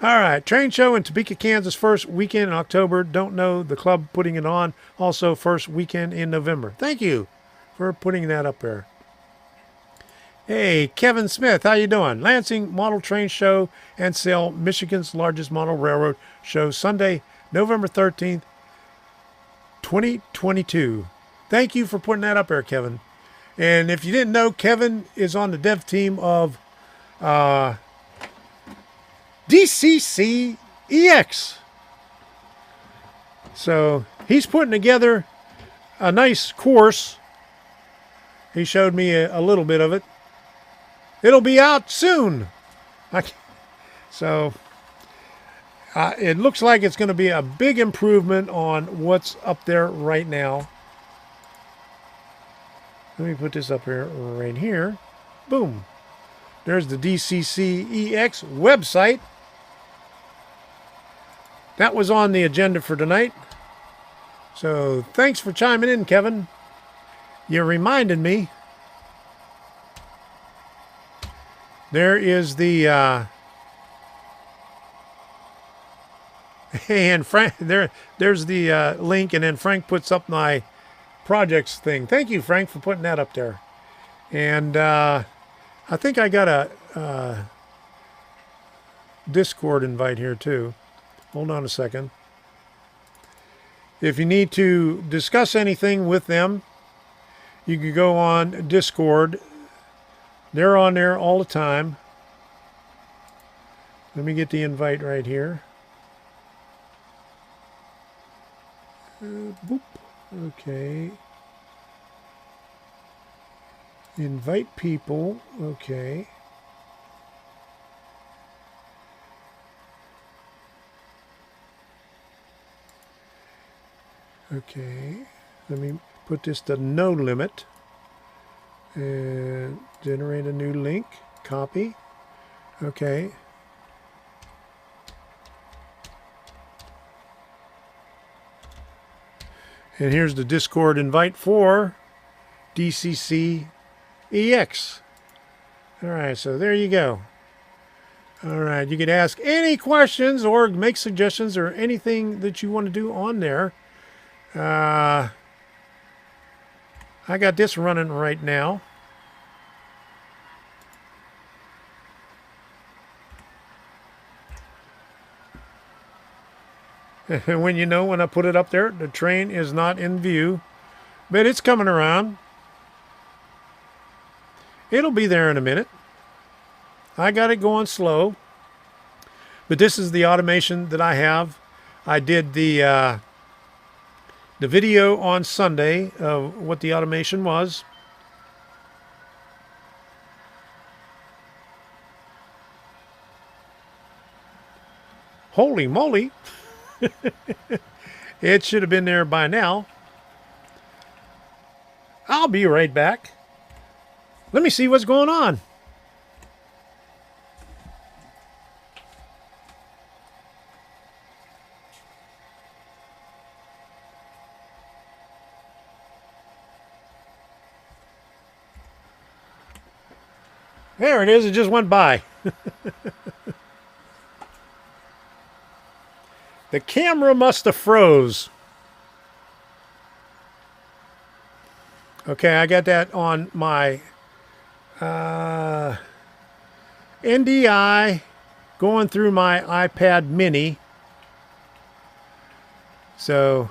All right, train show in Topeka, Kansas, first weekend in October. Don't know the club putting it on. Also, first weekend in November. Thank you for putting that up there. Hey, Kevin Smith, how you doing? Lansing Model Train Show and Sale, Michigan's largest model railroad show, Sunday, November 13th, 2022. Thank you for putting that up there, Kevin. And if you didn't know, Kevin is on the dev team of DCC-EX. So he's putting together a nice course. He showed me a little bit of it. It'll be out soon. So it looks like it's going to be a big improvement on what's up there right now. Let me put this up here, right here. Boom. There's the DCC-EX website. That was on the agenda for tonight. So thanks for chiming in, Kevin. You reminded me. There is the and Frank there's the link, and then Frank puts up my projects thing. Thank you, Frank, for putting that up there. And I think I got a Discord invite here too. Hold on a second. If you need to discuss anything with them, you can go on Discord. They're on there all the time. Let me get the invite right here. Boop. Okay. Invite people. Okay. Okay. Let me put this to no limit. And generate a new link. Copy. Okay. And here's the Discord invite for DCC-EX. All right, so there you go. All right, you can ask any questions or make suggestions or anything that you want to do on there. I got this running right now. And when I put it up there, the train is not in view, but it's coming around. It'll be there in a minute. I got it going slow, but this is the automation that I have. I did the video on Sunday of what the automation was. Holy moly! It should have been there by now. I'll be right back. Let me see what's going on. There it is. It just went by. The camera must have froze. Okay, I got that on my NDI going through my iPad mini. So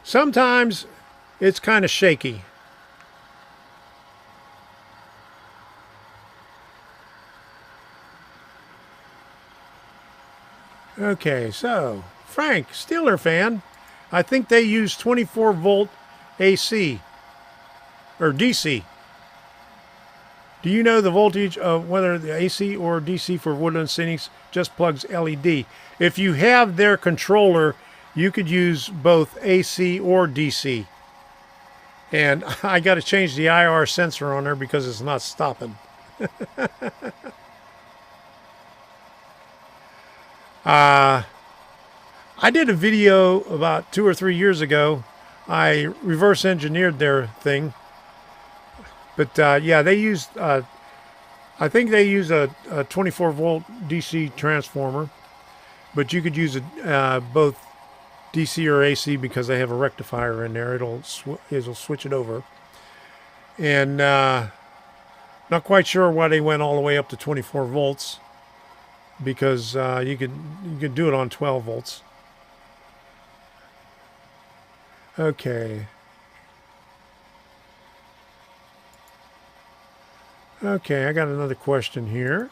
sometimes it's kind of shaky. Okay, so Frank, Steeler fan, I think they use 24 volt AC or DC. Do you know the voltage of whether the AC or DC for Woodland Scenics just plugs LED? If you have their controller, you could use both AC or DC. And I got to change the IR sensor on there because it's not stopping. I did a video about 2 or 3 years ago. I reverse engineered their thing. But yeah, they used, I think they use a 24 volt DC transformer. But you could use both DC or AC because they have a rectifier in there. It'll switch it over. And not quite sure why they went all the way up to 24 volts. Because you could do it on 12 volts. Okay. Okay, I got another question here.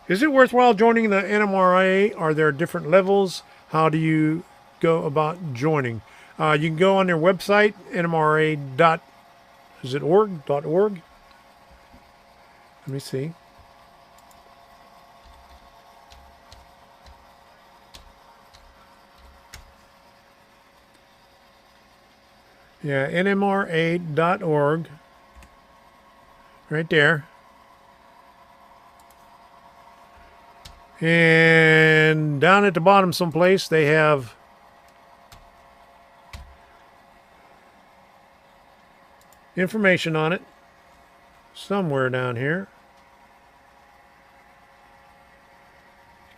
Is it worthwhile joining the NMRA? Are there different levels? How do you go about joining? You can go on their website, nmra.org? Let me see. Yeah, nmra.org. Right there. And down at the bottom someplace, they have information on it. Somewhere down here.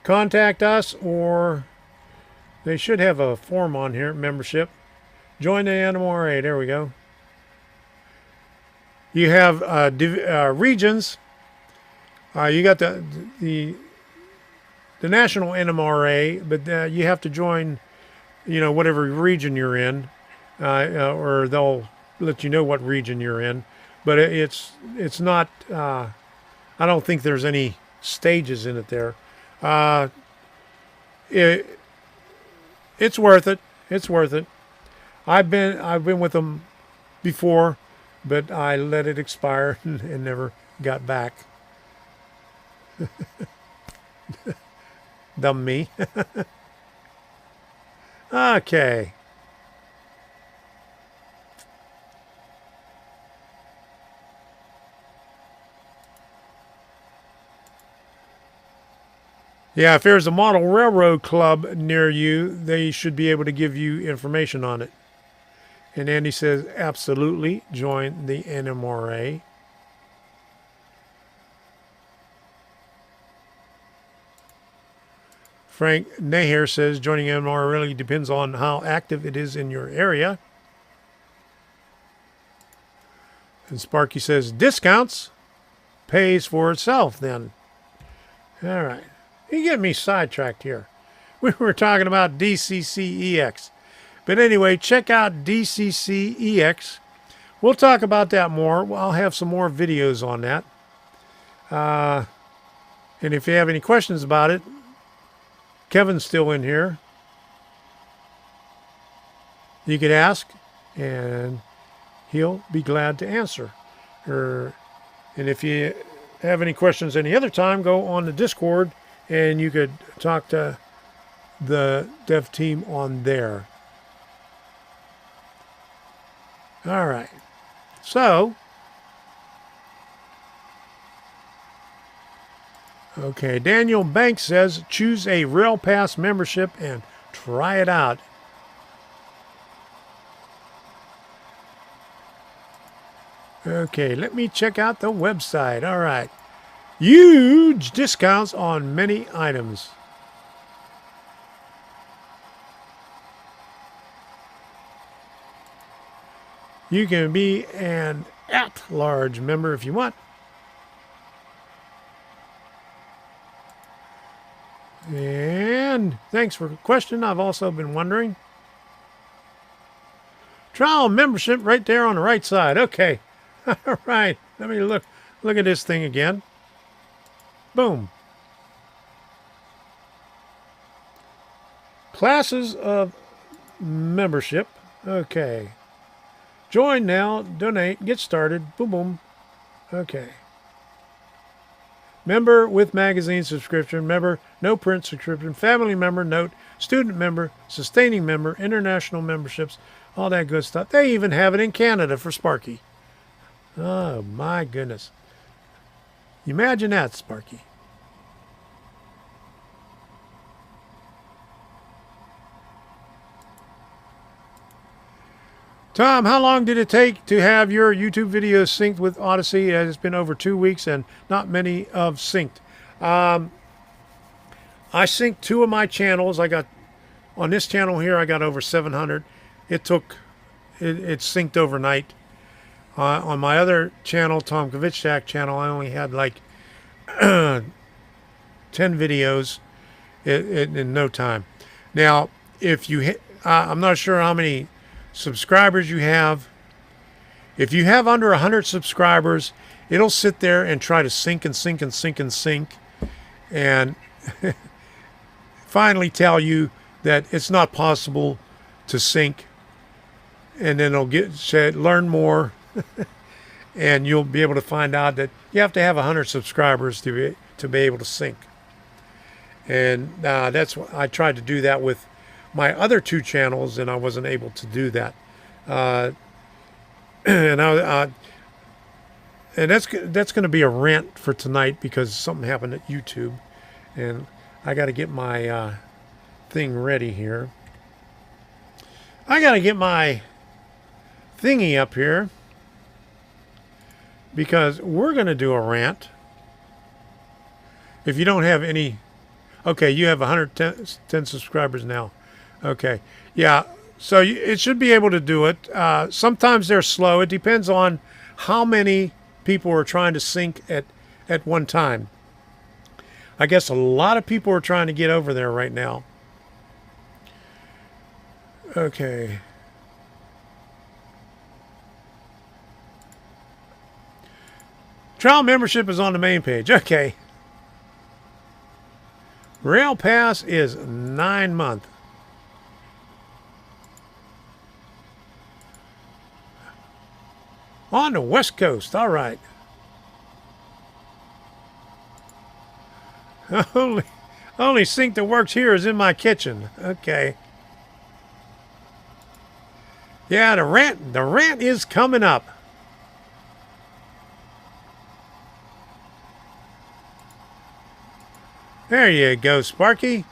Contact us, or they should have a form on here, membership. Join the NMRA. There we go. You have regions. You got the national NMRA, but you have to join, whatever region you're in, or they'll let you know what region you're in. But it's not. I don't think there's any stages in it there. It's worth it. It's worth it. I've been with them before, but I let it expire and never got back. Dumb me. Okay. Yeah, if there's a model railroad club near you, they should be able to give you information on it. And Andy says, absolutely, join the NMRA. Frank Naher says, joining NMRA really depends on how active it is in your area. And Sparky says, discounts pays for itself then. All right. You get me sidetracked here. We were talking about DCC-EX. But anyway, check out DCC-EX. We'll talk about that more. I'll have some more videos on that. And if you have any questions about it, Kevin's still in here. You could ask, and he'll be glad to answer. And if you have any questions any other time, go on the Discord, and you could talk to the dev team on there. All right. So, okay, Daniel Banks says, choose a Rail Pass membership and try it out. Okay, let me check out the website. All right. Huge discounts on many items. You can be an at-large member if you want. And thanks for the question. I've also been wondering. Trial membership right there on the right side. Okay. All right. Let me look at this thing again. Boom. Classes of membership. Okay. Join now, donate, get started. Boom, boom. Okay. Member with magazine subscription, member, no print subscription, family member, note, student member, sustaining member, international memberships, all that good stuff. They even have it in Canada for Sparky. Oh, my goodness. Imagine that, Sparky. Tom, how long did it take to have your YouTube videos synced with Odyssey? It's been over 2 weeks and not many of synced. I synced 2 of my channels. I got, on this channel here, I got over 700. It synced overnight. On my other channel, Tom Kavitchak channel, I only had like 10 videos in no time. Now, if you hit, I'm not sure how many subscribers you have. If you have under 100 subscribers, it'll sit there and try to sync and sync and sync and sync, and finally tell you that it's not possible to sync, and then it'll say learn more, and you'll be able to find out that you have to have 100 subscribers to be able to sync. And that's what I tried to do that with my other 2 channels, and I wasn't able to do that. And that's going to be a rant for tonight because something happened at YouTube, and I got to get my thing ready here. I got to get my thingy up here because we're going to do a rant. If you don't have any, okay, you have 110 subscribers now. Okay. Yeah. So it should be able to do it. Sometimes they're slow. It depends on how many people are trying to sync at one time. I guess a lot of people are trying to get over there right now. Okay. Trial membership is on the main page. Okay. Rail Pass is 9 months. On the West Coast. All right. Only sink that works here is in my kitchen. Okay. Yeah, the rant is coming up. There you go, Sparky.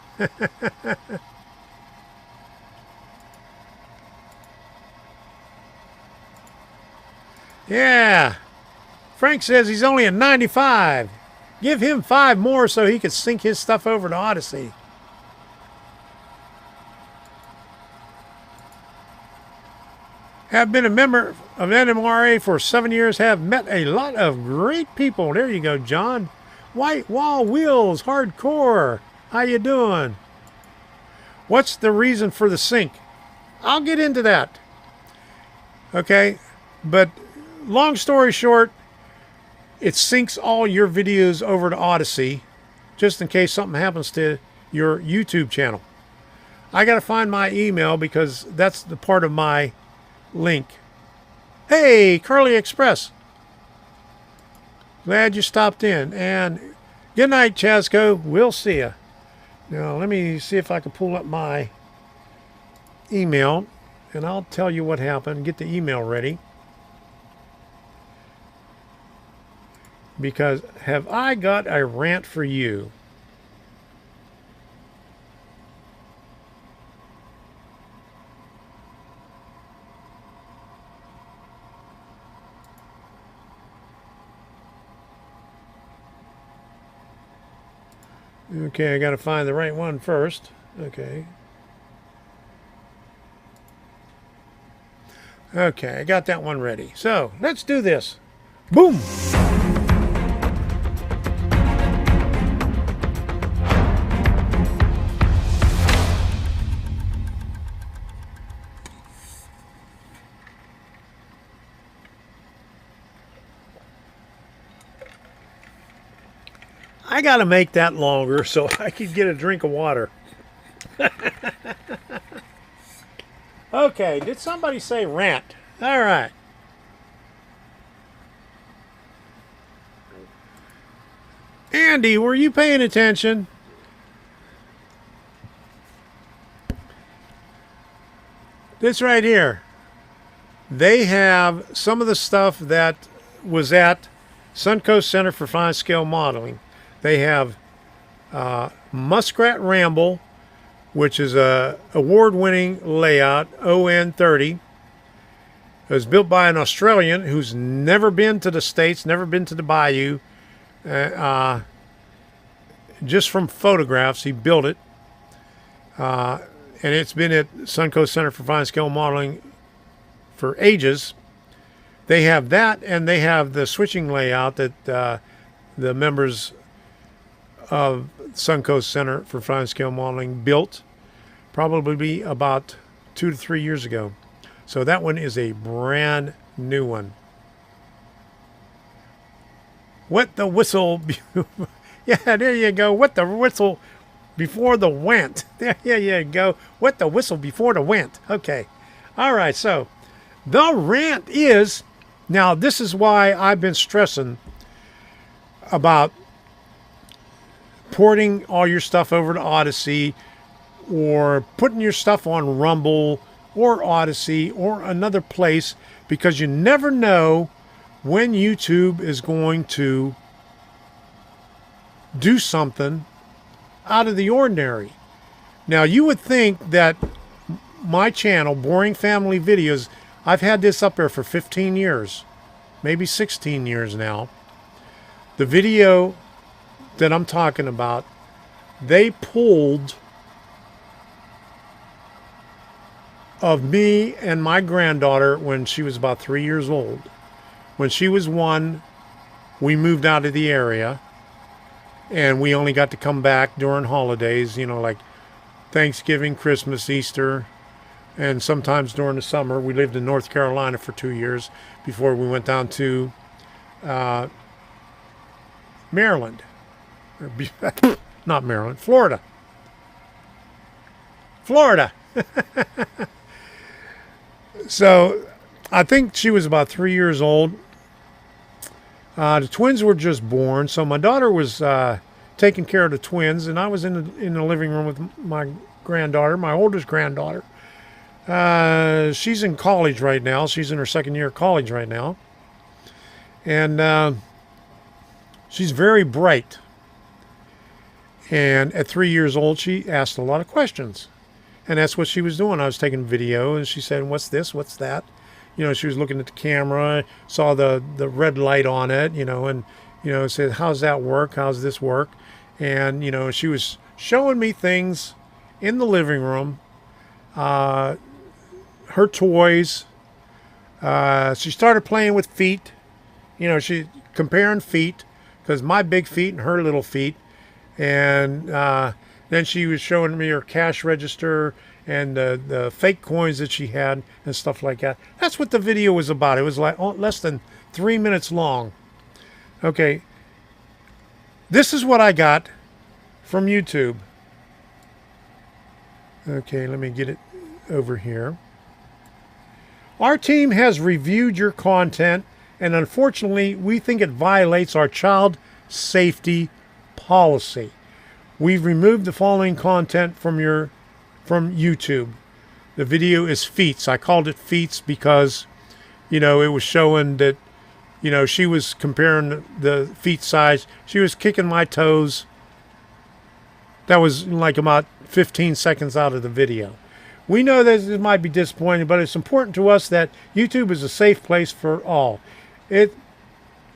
Yeah. Frank says he's only at 95. Give him 5 more so he could sync his stuff over to Odyssey. Have been a member of NMRA for 7 years. Have met a lot of great people. There you go, John. White Wall Wheels, hardcore. How you doing? What's the reason for the sync? I'll get into that. Okay, but long story short, it syncs all your videos over to Odyssey, just in case something happens to your YouTube channel. I got to find my email because that's the part of my link. Hey, Curly Express. Glad you stopped in. And good night, Chasco. We'll see you. Now, let me see if I can pull up my email, and I'll tell you what happened. Get the email ready. Because have I got a rant for you? Okay, I got to find the right one first. Okay. Okay, I got that one ready. So, let's do this. Boom! I got to make that longer so I can get a drink of water. Okay, did somebody say rant? All right. Andy, were you paying attention? This right here. They have some of the stuff that was at Suncoast Center for Fine Scale Modeling. They have Muskrat Ramble, which is a award-winning layout, ON30. It was built by an Australian who's never been to the States, never been to the Bayou. Just from photographs, he built it. And it's been at Suncoast Center for Fine Scale Modeling for ages. They have that, and they have the switching layout that the members of Suncoast Center for Fine Scale Modeling built probably about 2 to 3 years ago. So that one is a brand new one. Wet the whistle. Yeah, there you go. Wet the whistle before the went. There you go. Wet the whistle before the went. Okay. All right. So the rant is, now this is why I've been stressing about porting all your stuff over to Odyssey, or putting your stuff on Rumble or Odyssey or another place, because you never know when YouTube is going to do something out of the ordinary. Now, you would think that my channel, Boring Family Videos, I've had this up there for 15 years, maybe 16 years now. The video that I'm talking about, they pulled of me and my granddaughter when she was about 3 years old. When she was 1, we moved out of the area, and we only got to come back during holidays, you know, like Thanksgiving, Christmas, Easter, and sometimes during the summer. We lived in North Carolina for 2 years before we went down to Maryland. Not Maryland, Florida. Florida. So I think she was about 3 years old. The twins were just born, so my daughter was taking care of the twins, and I was in the living room with my granddaughter, my oldest granddaughter. She's in college right now. She's in her second year of college right now. And she's very bright. And at 3 years old, she asked a lot of questions. And that's what she was doing. I was taking video, and she said, "What's this? What's that?" You know, she was looking at the camera, saw the red light on it, you know, and, you know, said, "How's that work? How's this work?" And, you know, she was showing me things in the living room, her toys. She started playing with feet. You know, she comparing feet, because my big feet and her little feet. And then she was showing me her cash register and the fake coins that she had and stuff like that. That's what the video was about. It was like less than 3 minutes long. Okay. This is what I got from YouTube. Okay, let me get it over here. "Our team has reviewed your content, and unfortunately, we think it violates our child safety policy. We've removed the following content from YouTube. The video is feats." I called it feats because, you know, it was showing that, you know, she was comparing the feet size. She was kicking my toes. That was like about 15 seconds out of the video. We know that it might be disappointing, but it's important to us that YouTube is a safe place for all.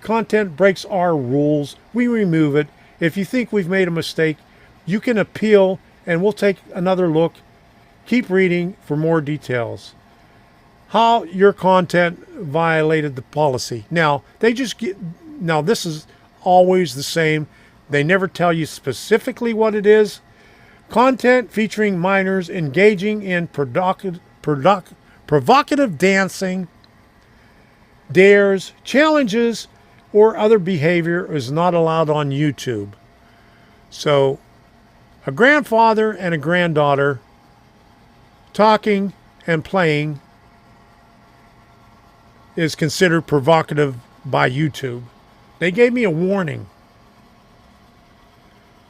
Content breaks our rules. We remove it. If you think we've made a mistake, you can appeal and we'll take another look. Keep reading for more details. How your content violated the policy. Now, this is always the same. They never tell you specifically what it is. Content featuring minors engaging in provocative dancing, dares, challenges, or other behavior is not allowed on YouTube. So, a grandfather and a granddaughter talking and playing is considered provocative by YouTube. They gave me a warning.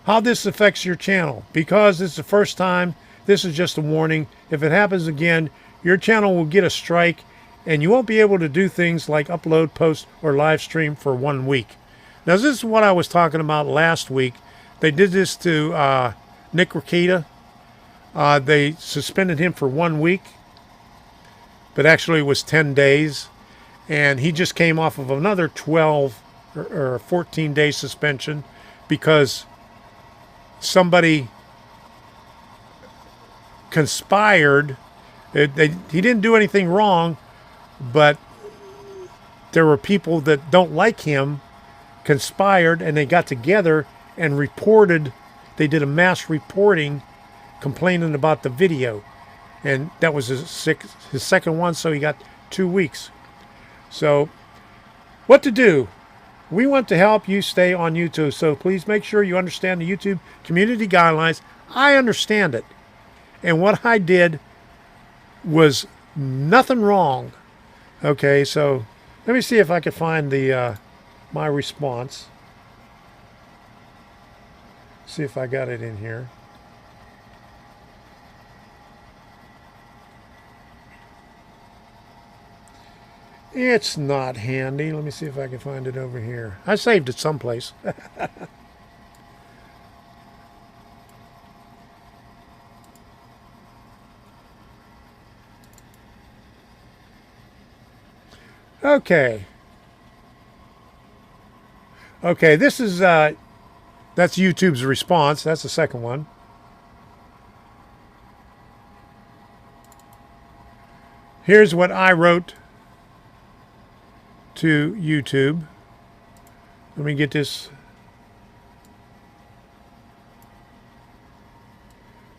How this affects your channel. Because it's the first time, this is just a warning. If it happens again, your channel will get a strike and you won't be able to do things like upload, post, or live stream for 1 week. Now, this is what I was talking about last week. They did this to Nick Rakita. They suspended him for 1 week, but actually it was 10 days. And he just came off of another 12 or 14-day suspension because somebody conspired. He didn't do anything wrong, but there were people that don't like him, conspired, and they got together and reported. They did a mass reporting complaining about the video. And that was his second one, so he got 2 weeks. So, what to do? We want to help you stay on YouTube, so please make sure you understand the YouTube community guidelines. I understand it. And what I did was nothing wrong. Okay, so let me see if I can find my response. See if I got it in here. It's not handy. Let me see if I can find it over here. I saved it someplace. Okay. Okay, this is that's YouTube's response. That's the second one. Here's what I wrote to YouTube. Let me get this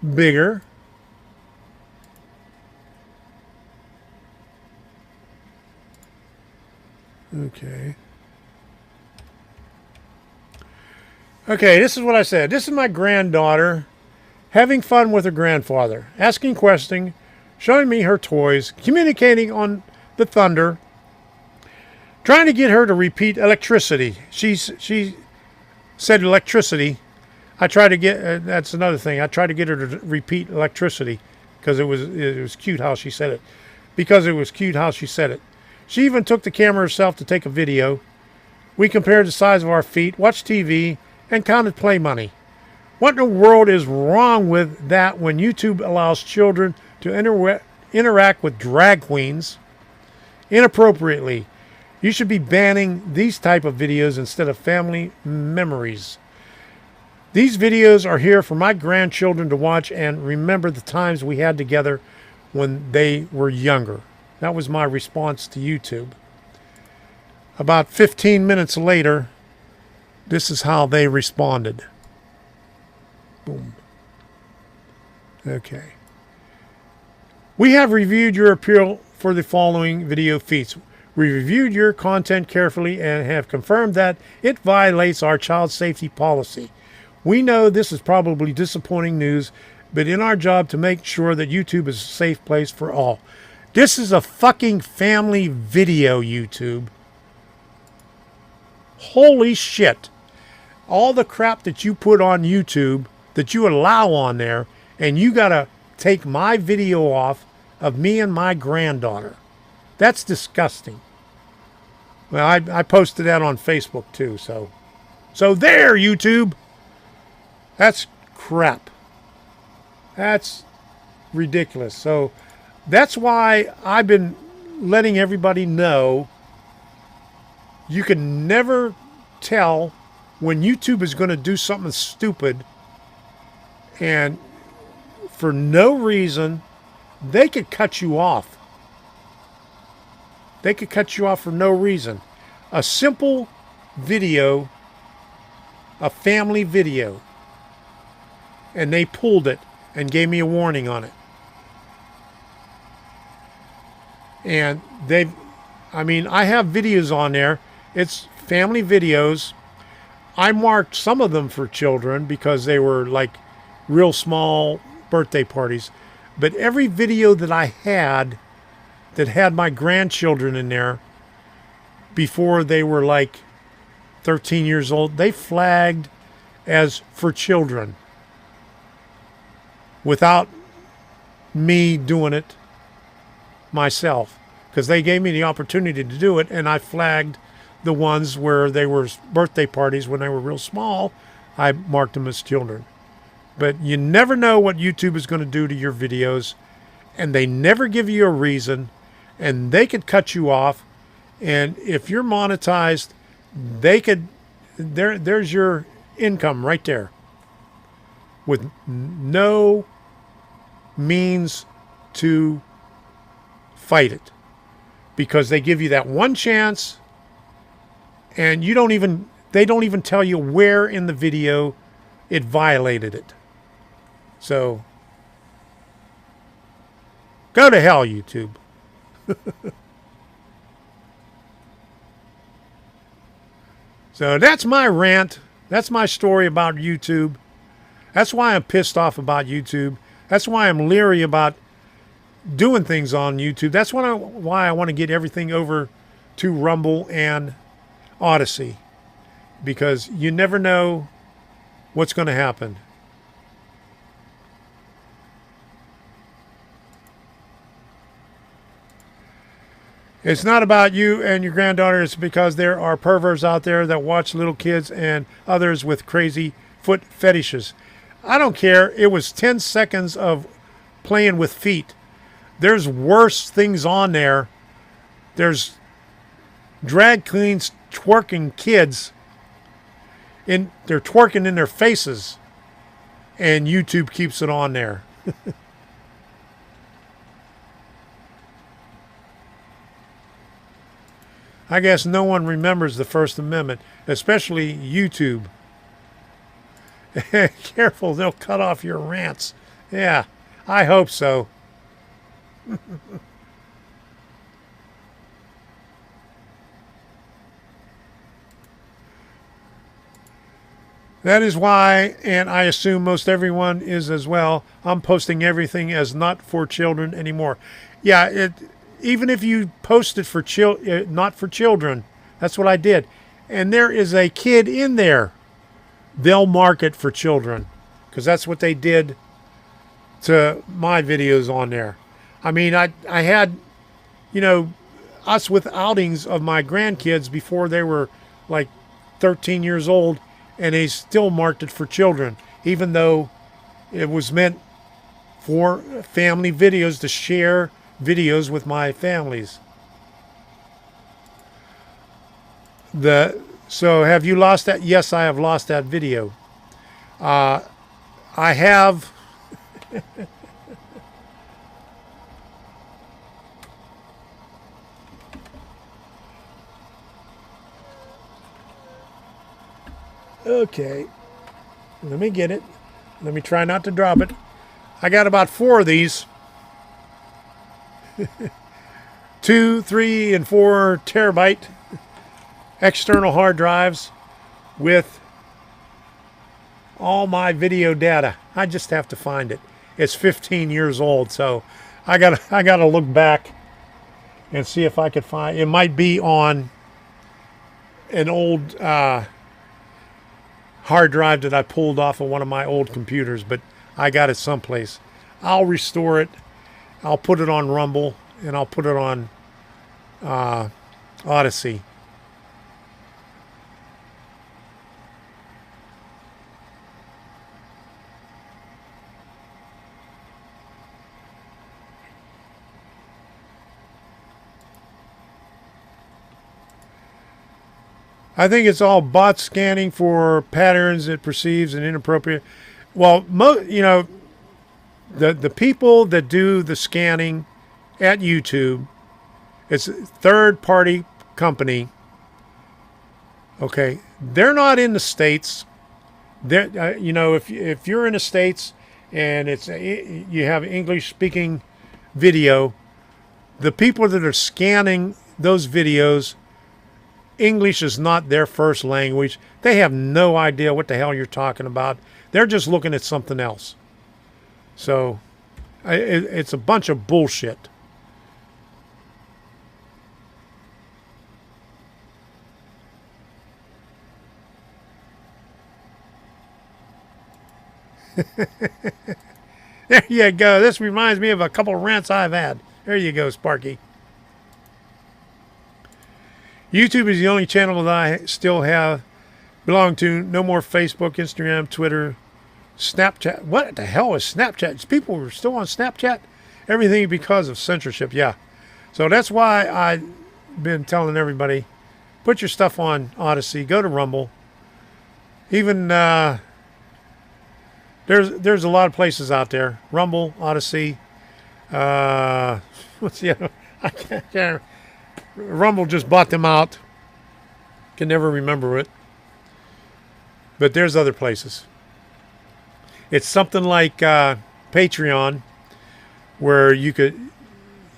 bigger. Okay. Okay, this is what I said. This is my granddaughter having fun with her grandfather, asking questions, showing me her toys, communicating on the thunder, trying to get her to repeat electricity. She said electricity. I tried to get, that's another thing. I tried to get her to repeat electricity because it was cute how she said it. Because it was cute how she said it. She even took the camera herself to take a video. We compared the size of our feet, watched TV, and counted play money. What in the world is wrong with that when YouTube allows children to interact with drag queens inappropriately? You should be banning these type of videos instead of family memories. These videos are here for my grandchildren to watch and remember the times we had together when they were younger. That was my response to YouTube. About 15 minutes later, this is how they responded. Boom. Okay. We have reviewed your appeal for the following video feeds. We reviewed your content carefully and have confirmed that it violates our child safety policy. We know this is probably disappointing news, but in our job to make sure that YouTube is a safe place for all. This is a fucking family video, YouTube. Holy shit. All the crap that you put on YouTube, that you allow on there, and you gotta take my video off of me and my granddaughter. That's disgusting. Well, I posted that on Facebook too, so there, YouTube. That's crap. That's ridiculous. So that's why I've been letting everybody know you can never tell when YouTube is going to do something stupid, and for no reason, they could cut you off. They could cut you off for no reason. A simple video, a family video, and they pulled it and gave me a warning on it. And I have videos on there. It's family videos. I marked some of them for children because they were like real small birthday parties. But every video that I had that had my grandchildren in there before they were like 13 years old, they flagged as for children without me doing it myself, because they gave me the opportunity to do it, and I flagged the ones where they were birthday parties when they were real small. I marked them as children. But you never know what YouTube is going to do to your videos, and they never give you a reason, and they could cut you off. And if you're monetized, they could, there's your income right there with no means to fight it, because they give you that one chance, and they don't even tell you where in the video it violated it. So go to hell, YouTube. So that's my rant. That's my story about YouTube. That's why I'm pissed off about YouTube. That's why I'm leery about doing things on YouTube. That's why I want to get everything over to Rumble and Odyssey, because you never know what's going to happen. It's not about you and your granddaughter. It's because there are perverts out there that watch little kids and others with crazy foot fetishes. I don't care. It was 10 seconds of playing with feet. There's worse things on there. There's drag queens twerking kids. They're twerking in their faces. And YouTube keeps it on there. I guess no one remembers the First Amendment, especially YouTube. Careful, they'll cut off your rants. Yeah, I hope so. That is why, and I assume most everyone is as well, I'm posting everything as not for children anymore. Yeah, even if you post it for not for children, that's what I did. And there is a kid in there, they'll mark it for children, because that's what they did to my videos on there. I mean, I had, you know, us with outings of my grandkids before they were like 13 years old, and they still marked it for children, even though it was meant for family videos, to share videos with my families. So have you lost that? Yes, I have lost that video. I have. Okay, let me get it. Let me try not to drop it. I got about 4 of these. 2, 3, and 4 terabyte external hard drives with all my video data. I just have to find it. It's 15 years old, so I gotta look back and see if I could find it. Might be on an old hard drive that I pulled off of one of my old computers, but I got it someplace. I'll restore it. I'll put it on Rumble, and I'll put it on Odyssey. I think it's all bot scanning for patterns it perceives and inappropriate. Well, you know, the people that do the scanning at YouTube, it's a third-party company. Okay, they're not in the States. They're, you know, if you're in the States and you have English-speaking video, the people that are scanning those videos, English is not their first language. They have no idea what the hell you're talking about. They're just looking at something else. So it's a bunch of bullshit. There you go. This reminds me of a couple of rants I've had. There you go, Sparky. YouTube is the only channel that I still belong to. No more Facebook, Instagram, Twitter, Snapchat. What the hell is Snapchat? People are still on Snapchat? Everything because of censorship, yeah. So that's why I've been telling everybody, put your stuff on Odyssey, go to Rumble. Even there's a lot of places out there. Rumble, Odyssey. What's the other? I can't. Rumble just bought them out. Can never remember it. But there's other places. It's something like Patreon, where you could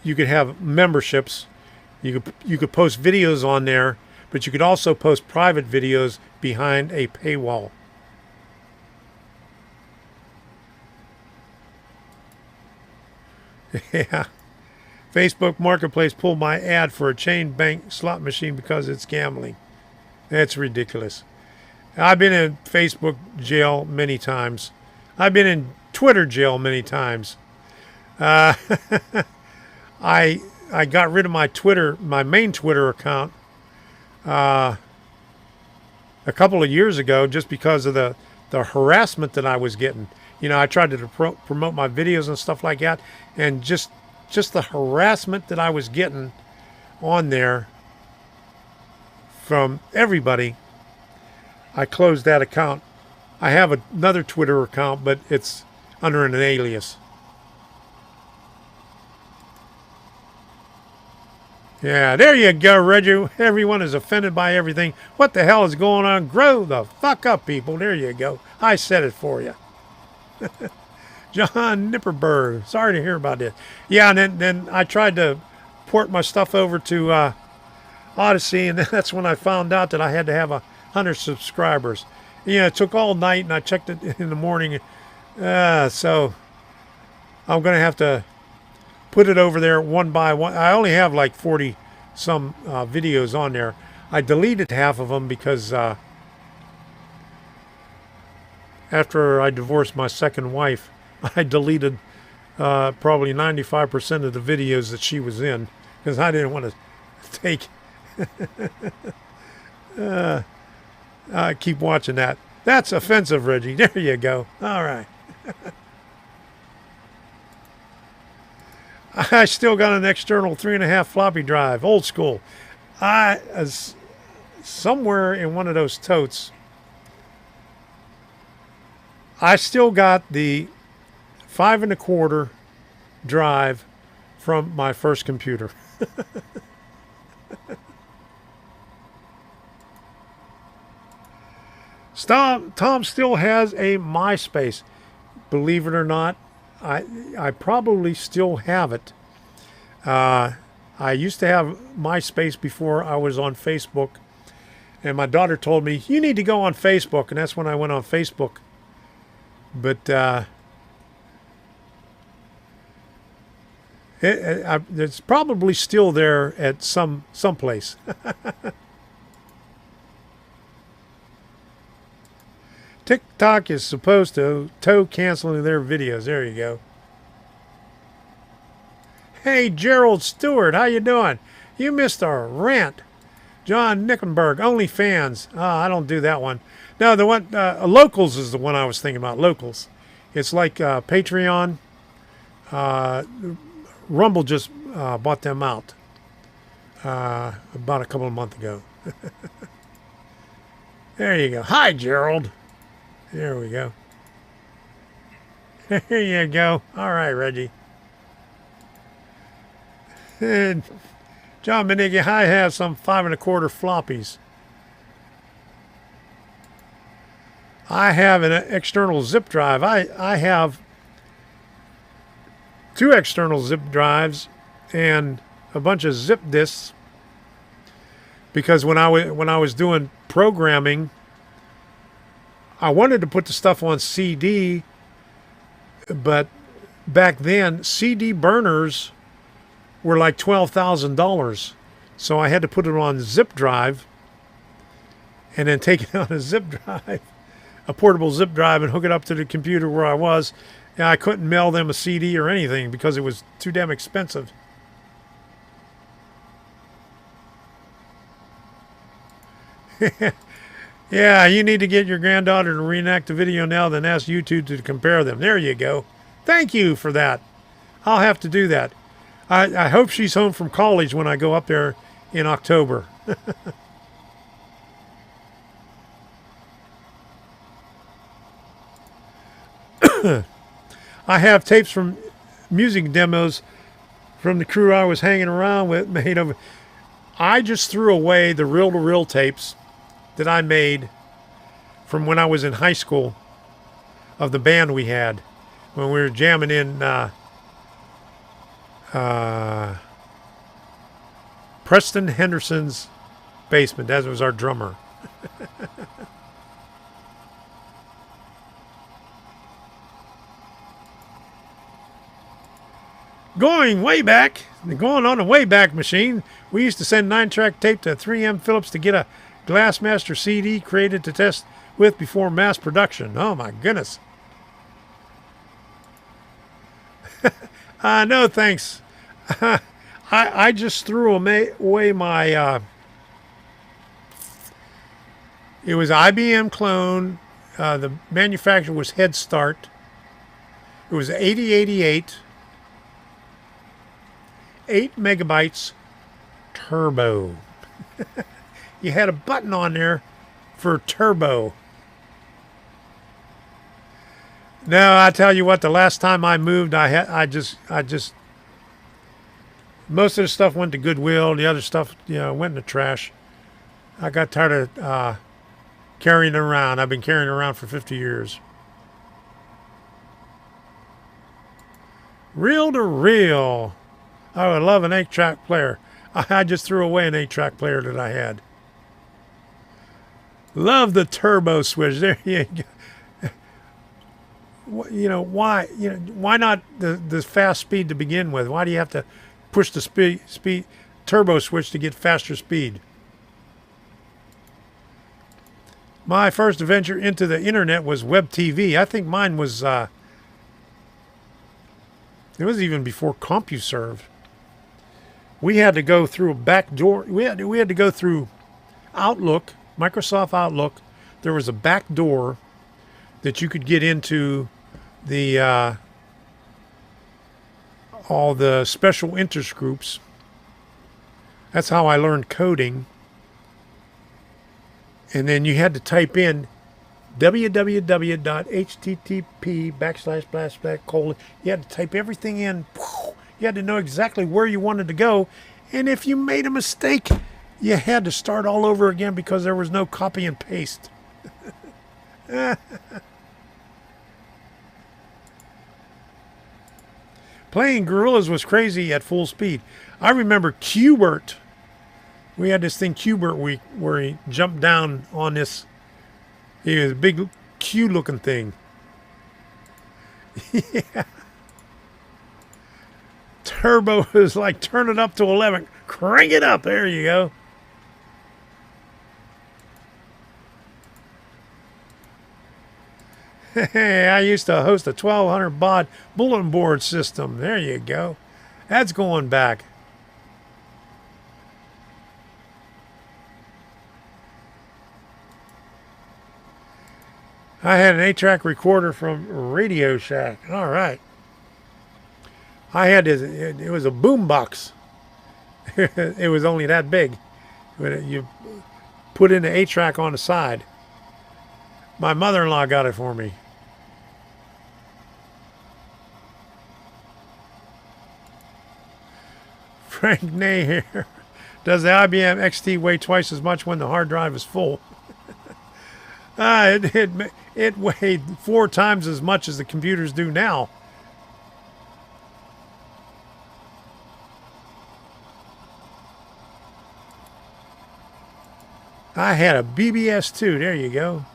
have memberships. You could post videos on there, but you could also post private videos behind a paywall. Yeah. Facebook Marketplace pulled my ad for a chain bank slot machine because it's gambling. That's ridiculous. I've been in Facebook jail many times. I've been in Twitter jail many times. I got rid of my main Twitter account a couple of years ago just because of the harassment that I was getting. You know, I tried to promote my videos and stuff like that, and just the harassment that I was getting on there from everybody, I closed that account. I have another Twitter account, but it's under an alias. Yeah, there you go, Reggie. Everyone is offended by everything. What the hell is going on? Grow the fuck up, people. There you go. I said it for you. John Nipperberg. Sorry to hear about this. Yeah, and then I tried to port my stuff over to Odyssey, and that's when I found out that I had to have 100 subscribers. Yeah, it took all night, and I checked it in the morning. So I'm going to have to put it over there one by one. I only have like 40 some videos on there. I deleted half of them because after I divorced my second wife, I deleted probably 95% of the videos that she was in because I didn't want to take keep watching that. That's offensive, Reggie. There you go. All right. I still got an external 3.5 floppy drive, old school. Somewhere in one of those totes, I still got the 5 1/4 drive from my first computer. Tom still has a MySpace. Believe it or not, I probably still have it. I used to have MySpace before I was on Facebook. And my daughter told me, you need to go on Facebook. And that's when I went on Facebook. But it's probably still there at some place. TikTok is supposed to tow canceling their videos. There you go. Hey, Gerald Stewart, how you doing? You missed our rant. John Nickenberg, OnlyFans. I don't do that one. No, the one Locals is the one I was thinking about. Locals. It's like Patreon. Rumble just bought them out about a couple of months ago. There you go. Hi, Gerald. There we go. There you go. All right, Reggie. And John Benigni, I have some 5 1/4 floppies. I have an external zip drive. I have 2 external zip drives and a bunch of zip disks because when I was doing programming, I wanted to put the stuff on CD, but back then CD burners were like $12,000. So I had to put it on zip drive and then take it on a zip drive, a portable zip drive, and hook it up to the computer where I was. And I couldn't mail them a CD or anything because it was too damn expensive. Yeah, you need to get your granddaughter to reenact the video now, then ask YouTube to compare them. There you go. Thank you for that. I'll have to do that. I hope she's home from college when I go up there in October. I have tapes from music demos from the crew I was hanging around with made of. I just threw away the reel-to-reel tapes that I made from when I was in high school of the band we had when we were jamming in Preston Henderson's basement. That was our drummer. Going way back, going on a way back machine, we used to send 9-track tape to 3M Phillips to get a Glassmaster CD created to test with before mass production. Oh my goodness. No thanks. I just threw away my it was IBM clone. The manufacturer was Head Start. It was 8088, 8 megabytes turbo. You had a button on there for turbo. No, I tell you what, the last time I moved, I just most of the stuff went to Goodwill. The other stuff, went in the trash. I got tired of carrying it around. I've been carrying it around for 50 years. Reel to reel. I would love an 8-track player. I just threw away an 8-track player that I had. Love the turbo switch. There you go. why not the fast speed to begin with? Why do you have to push the speed turbo switch to get faster speed? My first adventure into the internet was web TV. I think mine was it was even before CompuServe. We had to go through a back door. We had to go through Outlook, Microsoft Outlook. There was a back door that you could get into the all the special interest groups. That's how I learned coding. And then you had to type in www.http://:. You had to type everything in. You had to know exactly where you wanted to go. And if you made a mistake, you had to start all over again because there was no copy and paste. Playing Gorillas was crazy at full speed. I remember Qbert. We had this thing Qbert where he jumped down on this. He was a big Q-looking thing. Yeah. Turbo is like turn it up to 11. Crank it up. There you go. Hey, I used to host a 1200 baud bulletin board system. There you go. That's going back. I had an 8-track recorder from Radio Shack. All right. I had this, it was a boom box. It was only that big. You put in the 8-track on the side. My mother-in-law got it for me. Frank Nay here. Does the IBM XT weigh twice as much when the hard drive is full? It weighed 4 times as much as the computers do now. I had a BBS too. There you go.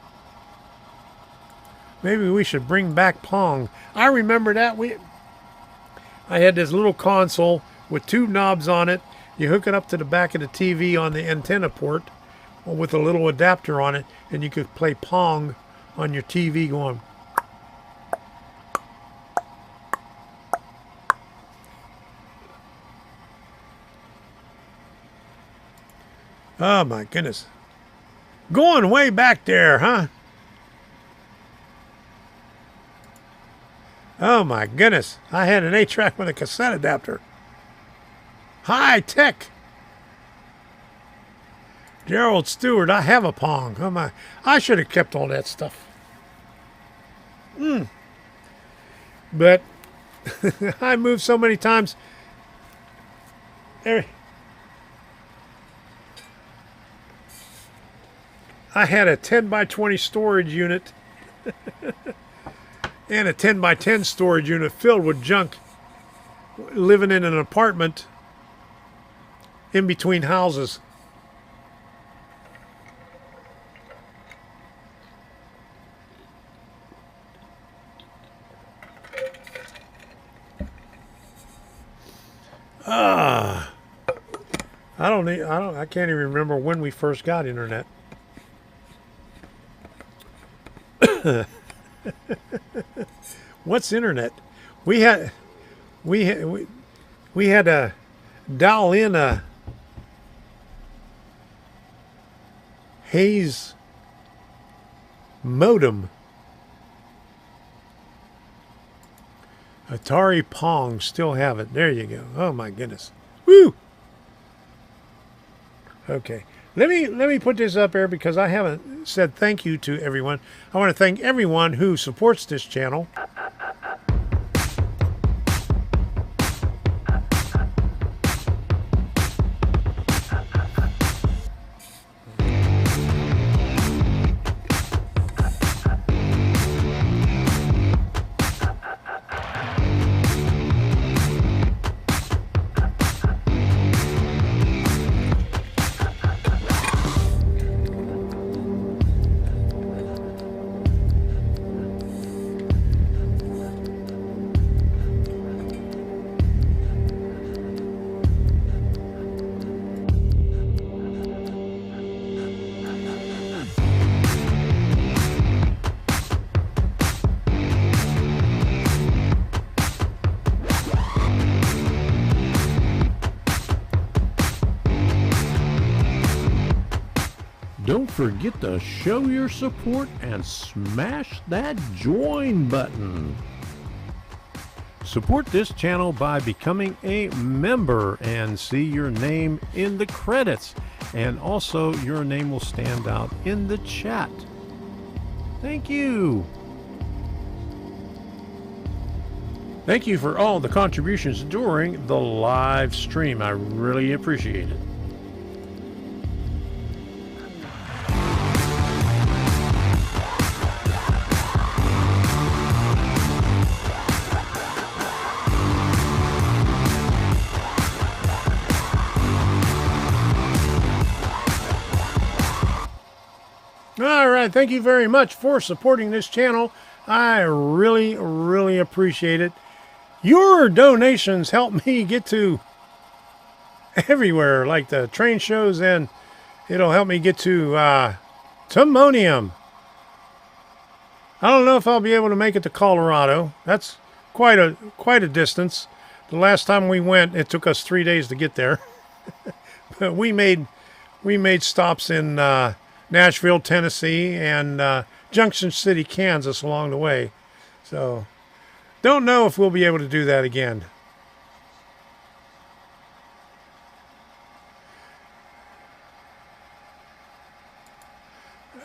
Maybe we should bring back Pong. I remember that. I had this little console with 2 knobs on it. You hook it up to the back of the TV on the antenna port with a little adapter on it, and you could play Pong on your TV going. Oh my goodness. Going way back there, huh? Oh my goodness. I had an 8-track with a cassette adapter. High tech. Gerald Stewart, I have a Pong. Oh my. I should have kept all that stuff. But I moved so many times. I had a 10 by 20 storage unit and a 10 by 10 storage unit filled with junk, living in an apartment in between houses. I can't even remember when we first got internet. What's internet? We had to dial in a Hayes modem. Atari Pong, still have it. There you go. Oh my goodness. Woo! Okay. Let me put this up here because I haven't said thank you to everyone. I want to thank everyone who supports this channel. don't forget to show your support and smash that join button. Support this channel by becoming a member and see your name in the credits. And also your name will stand out in the chat. Thank you. Thank you for all the contributions during the live stream. I really appreciate it. All right, thank you very much for supporting this channel. I really, really appreciate it. Your donations help me get to everywhere, like the train shows, and it'll help me get to Timonium. I don't know if I'll be able to make it to Colorado. That's quite a distance. The last time we went, it took us 3 days to get there. But we made stops in Nashville, Tennessee, and Junction City, Kansas along the way. So don't know if we'll be able to do that again.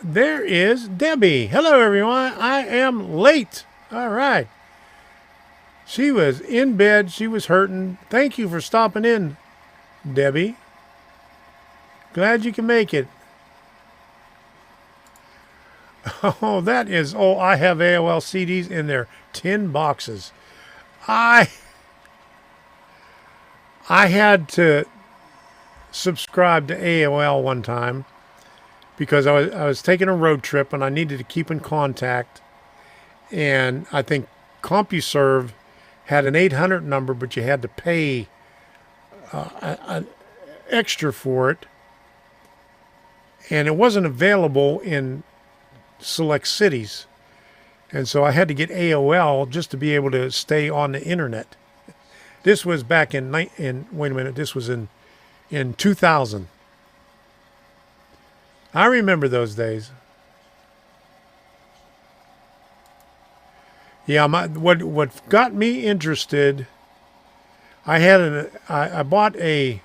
There is Debbie. Hello, everyone. I am late. All right. She was in bed. She was hurting. Thank you for stopping in, Debbie. Glad you can make it. Oh, that is, oh, I have AOL CDs in there. 10 boxes. I had to subscribe to AOL one time because I was taking a road trip and I needed to keep in contact. And I think CompuServe had an 800 number, but you had to pay an extra for it. And it wasn't available in select cities, and so I had to get AOL just to be able to stay on the internet. This was back in wait a minute, this was in 2000. I remember those days. Yeah, what got me interested, I bought an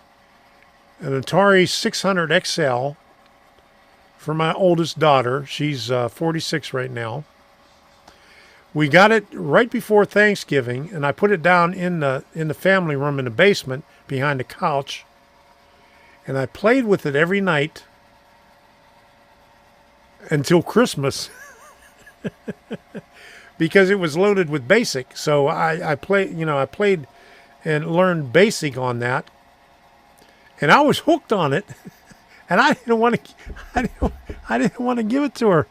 Atari 600 XL for my oldest daughter. She's 46 right now. We got it right before Thanksgiving, and I put it down in the family room in the basement behind the couch, and I played with it every night until Christmas because it was loaded with BASIC. So I played and learned BASIC on that, and I was hooked on it. And I didn't want to give it to her.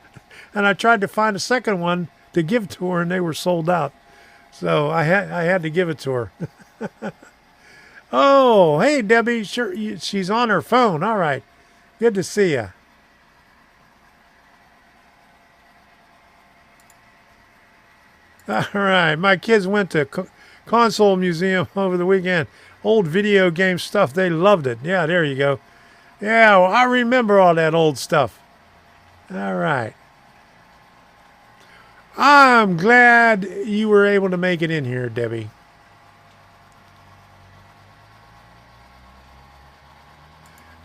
And I tried to find a second one to give to her, and they were sold out. So I had to give it to her. Oh, hey, Debbie. Sure, she's on her phone. All right. Good to see you. All right. My kids went to Console Museum over the weekend. Old video game stuff. They loved it. Yeah, there you go. Yeah, well, I remember all that old stuff. All right. I'm glad you were able to make it in here, Debbie.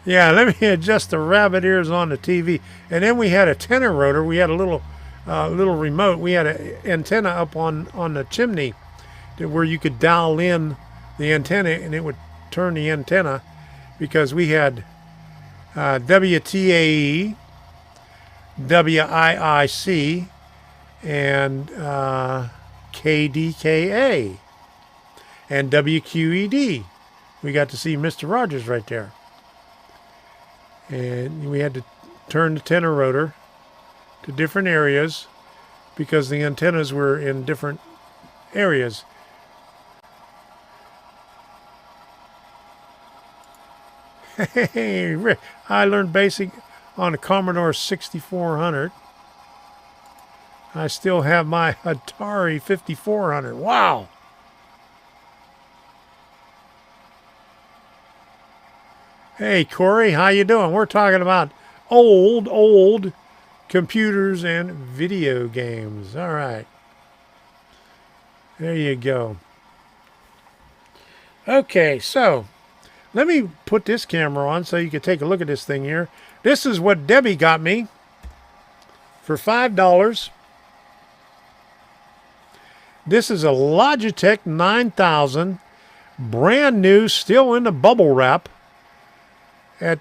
Yeah, let me adjust the rabbit ears on the TV. And then we had a tenor rotor. We had a little remote. We had an antenna up on the chimney where you could dial in the antenna and it would turn the antenna, because we had WTAE, WIIC, and KDKA, and WQED. We got to see Mr. Rogers right there. And we had to turn the tenor rotor to different areas because the antennas were in different areas. Hey, Rick, I learned BASIC on a Commodore 6400. I still have my Atari 5400. Wow. Hey, Corey, how you doing? We're talking about old computers and video games. All right. There you go. Okay, so let me put this camera on so you can take a look at this thing here. This is what Debbie got me for $5. This is a Logitech 9000, brand new, still in the bubble wrap, at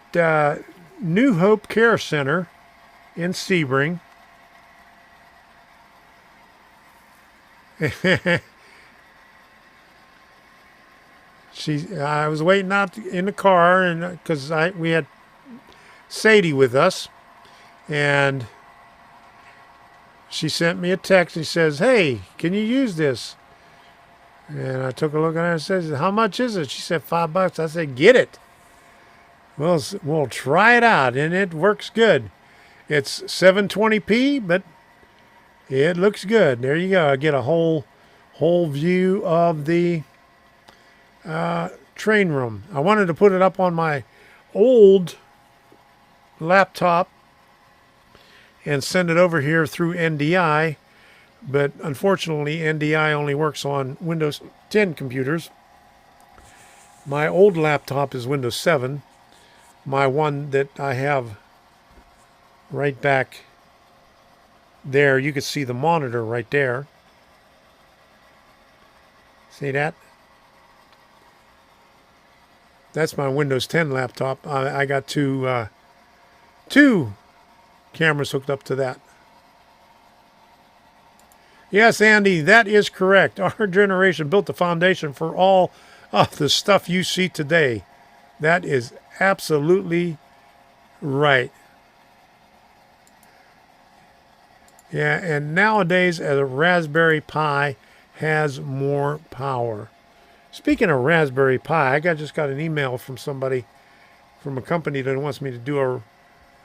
New Hope Care Center in Sebring. I was waiting out in the car, and because we had Sadie with us, and she sent me a text. She says, "Hey, can you use this?" And I took a look at her and says, "How much is it?" She said, $5. I said, "Get it. We'll try it out," and it works good. It's 720p, but it looks good. There you go. I get a whole view of the train room. I wanted to put it up on my old laptop and send it over here through NDI, but unfortunately NDI only works on Windows 10 computers. My old laptop is Windows 7. My one that I have right back there, you can see the monitor right there. See that? That's my Windows 10 laptop. I got two cameras hooked up to that. Yes, Andy, that is correct. Our generation built the foundation for all of the stuff you see today. That is absolutely right. Yeah, and nowadays a Raspberry Pi has more power. Speaking of Raspberry Pi, I just got an email from somebody from a company that wants me to do a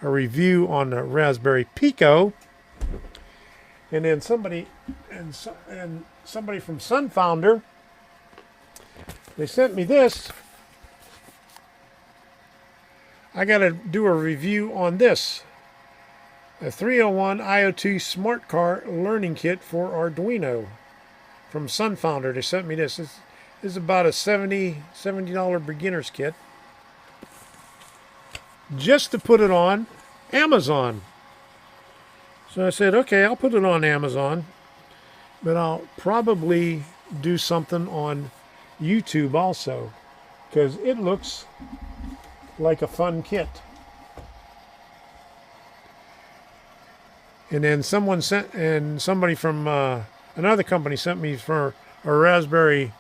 review on the Raspberry Pico, and then somebody from Sunfounder, they sent me this. I got to do a review on this, a 301 IoT Smart Car Learning Kit for Arduino from Sunfounder. They sent me this. This is about a $70 beginner's kit, just to put it on Amazon. So I said, okay, I'll put it on Amazon, but I'll probably do something on YouTube also, because it looks like a fun kit. And then somebody from another company sent me for a Raspberry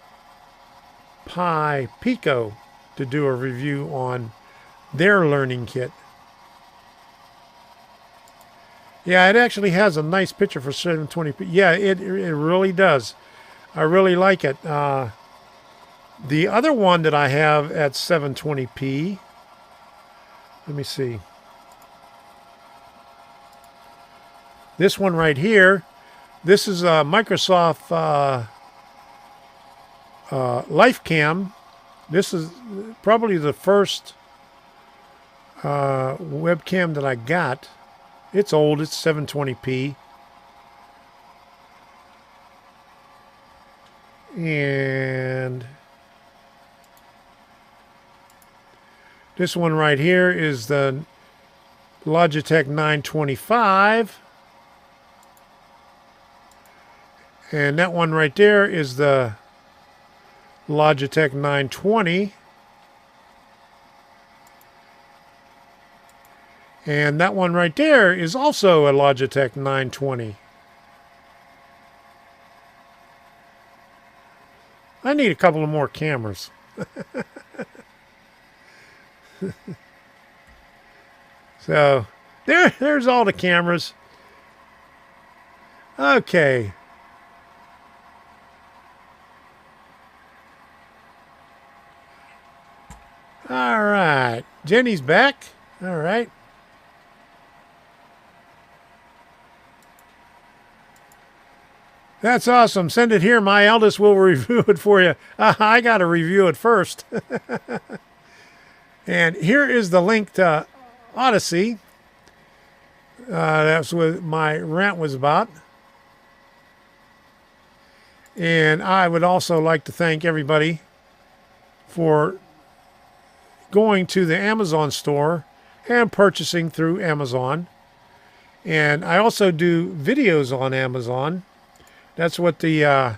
Pi Pico to do a review on their learning kit. Yeah, it actually has a nice picture for 720p. Yeah, it really does. I really like it. The other one that I have at 720p, let me see. This one right here, this is a Microsoft LifeCam. This is probably the first webcam that I got. It's old, it's 720p. And this one right here is the Logitech 925. And that one right there is the Logitech 920. And that one right there is also a Logitech 920. I need a couple of more cameras. So there's all the cameras. Okay. All right. Jenny's back. All right. That's awesome. Send it here. My eldest will review it for you. I got to review it first. And here is the link to Odyssey. That's what my rant was about. And I would also like to thank everybody for going to the Amazon store and purchasing through Amazon. And I also do videos on Amazon. That's what the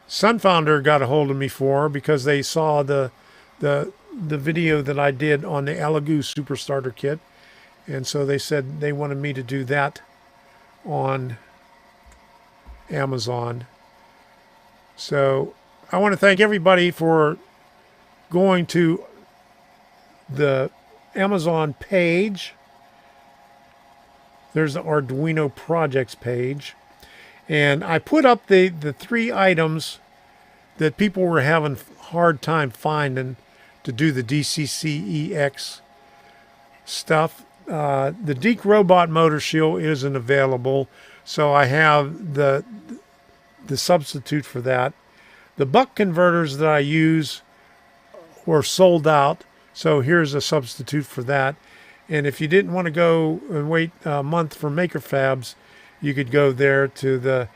Sunfounder got a hold of me for, because they saw the video that I did on the Alagoo Super Starter Kit. And so they said they wanted me to do that on Amazon. So I want to thank everybody for going to the Amazon page. There's the Arduino projects page. And I put up the 3 items that people were having hard time finding to do the DCC-EX stuff. The Deke Robot Motor Shield isn't available, so I have the substitute for that. The buck converters that I use were sold out, so here's a substitute for that. And if you didn't want to go and wait a month for Maker Fabs, you could go there to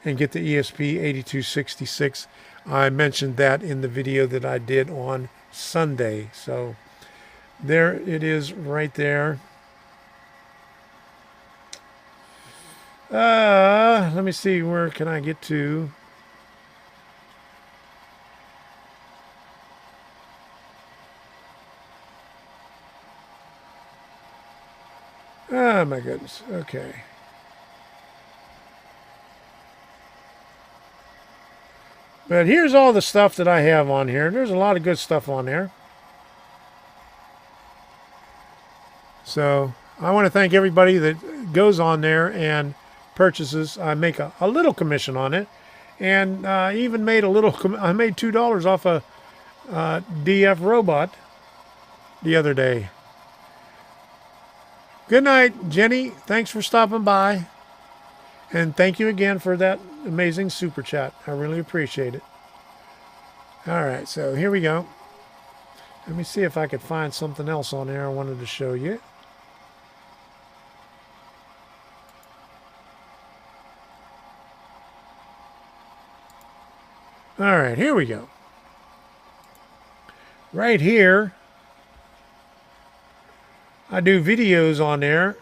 and get the ESP8266. I mentioned that in the video that I did on Sunday. So there it is right there. Let me see, where can I get to? Oh my goodness. Okay. But here's all the stuff that I have on here. There's a lot of good stuff on there. So I want to thank everybody that goes on there and purchases. I make a little commission on it. And I even made I made $2 off a DF robot the other day. Good night, Jenny. Thanks for stopping by. And thank you again for that amazing super chat. I really appreciate it. All right, so here we go. Let me see if I could find something else on there I wanted to show you. All right, here we go. Right here, I do videos on there.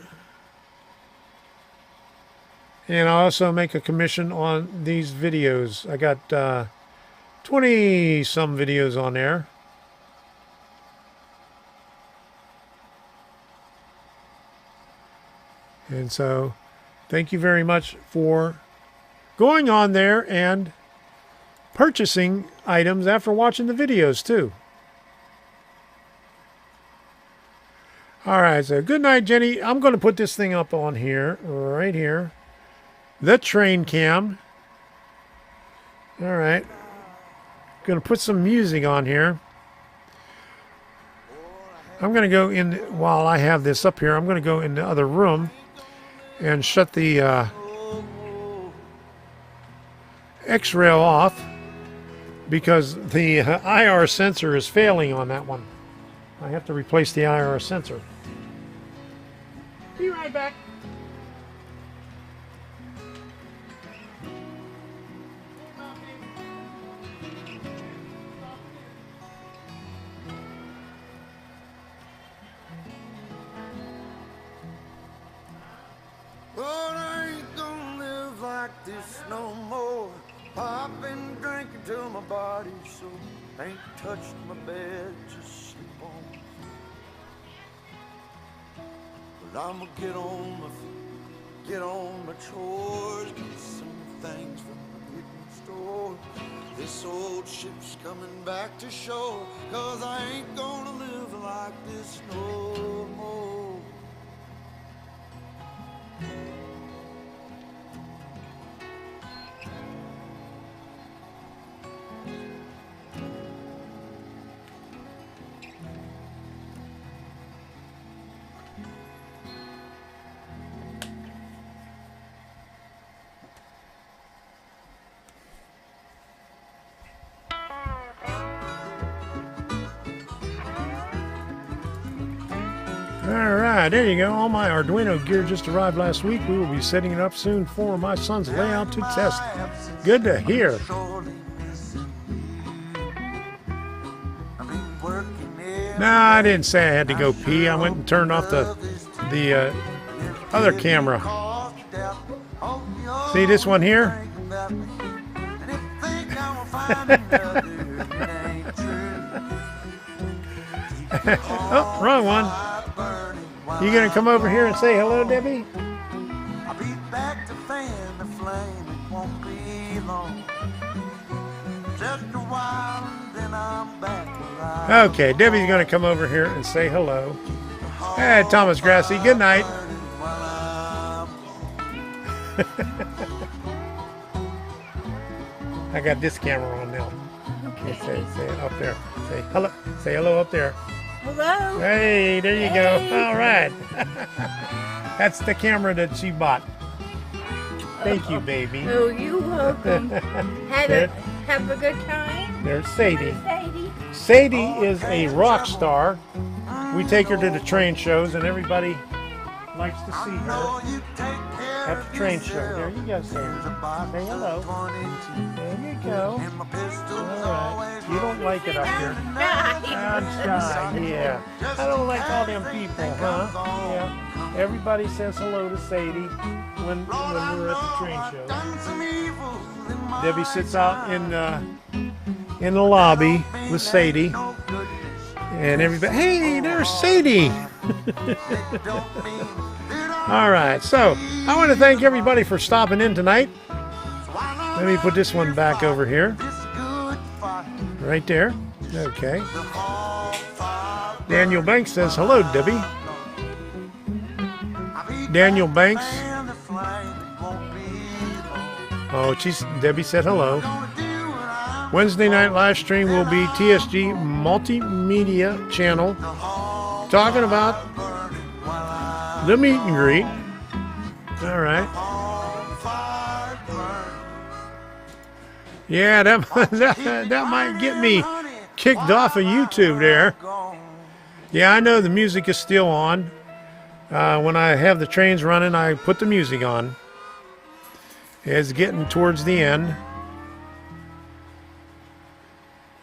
And I also make a commission on these videos. I got 20 some videos on there. And so thank you very much for going on there and purchasing items after watching the videos too. All right, so good night, Jenny. I'm going to put this thing up on here, right here. The train cam. All right. Going to put some music on here. I'm going to go in, while I have this up here, I'm going to go in the other room and shut the X-rail off because the IR sensor is failing on that one. I have to replace the IR sensor. Be right back. Well, I ain't gonna live like this no more. Popping, drinking till my body's sore. Ain't touched my bed, just sleep on. But I'ma get on my chores, get some things from the Wheaton store. This old ship's coming back to shore, 'cause I ain't gonna live like this no more. All right, there you go. All my Arduino gear just arrived last week. We will be setting it up soon for my son's layout to test. Good to hear. No, I didn't say I had to go pee. I went and turned off the other camera. See this one here? Oh, wrong one. You gonna come over here and say hello, Debbie? I'll be back to fan the flame. It won't be long. Just a while and then I'm back alive. Okay, Debbie's gonna come over here and say hello. Hey, Thomas Grassy, good night. I got this camera on now. Okay, say it up there. Say hello. Say hello up there. Hello. Hey, there you go. All right. That's the camera that she bought. Thank you, baby. Oh, you're welcome. Have a good time. There's Sadie. Sadie. Sadie is a rock star. We take her to the train shows, and everybody likes to see her at the train show. There you go, Sadie. Say hello. There you go. All right. You don't like it up here. I'm shy, yeah. I don't like all them people, huh? Yeah. Everybody says hello to Sadie when we're at the train show. Debbie sits out in the lobby with Sadie, and everybody, hey, there's Sadie. All right, so I want to thank everybody for stopping in tonight. Let me put this one back over here. Right there. Okay. Daniel Banks says, hello, Debbie. Daniel Banks. Oh, Debbie said hello. Wednesday night live stream will be TSG Multimedia Channel talking about the meet and greet. All right. Yeah, that might get me kicked off of YouTube there. Yeah, I know the music is still on. When I have the trains running, I put the music on. It's getting towards the end.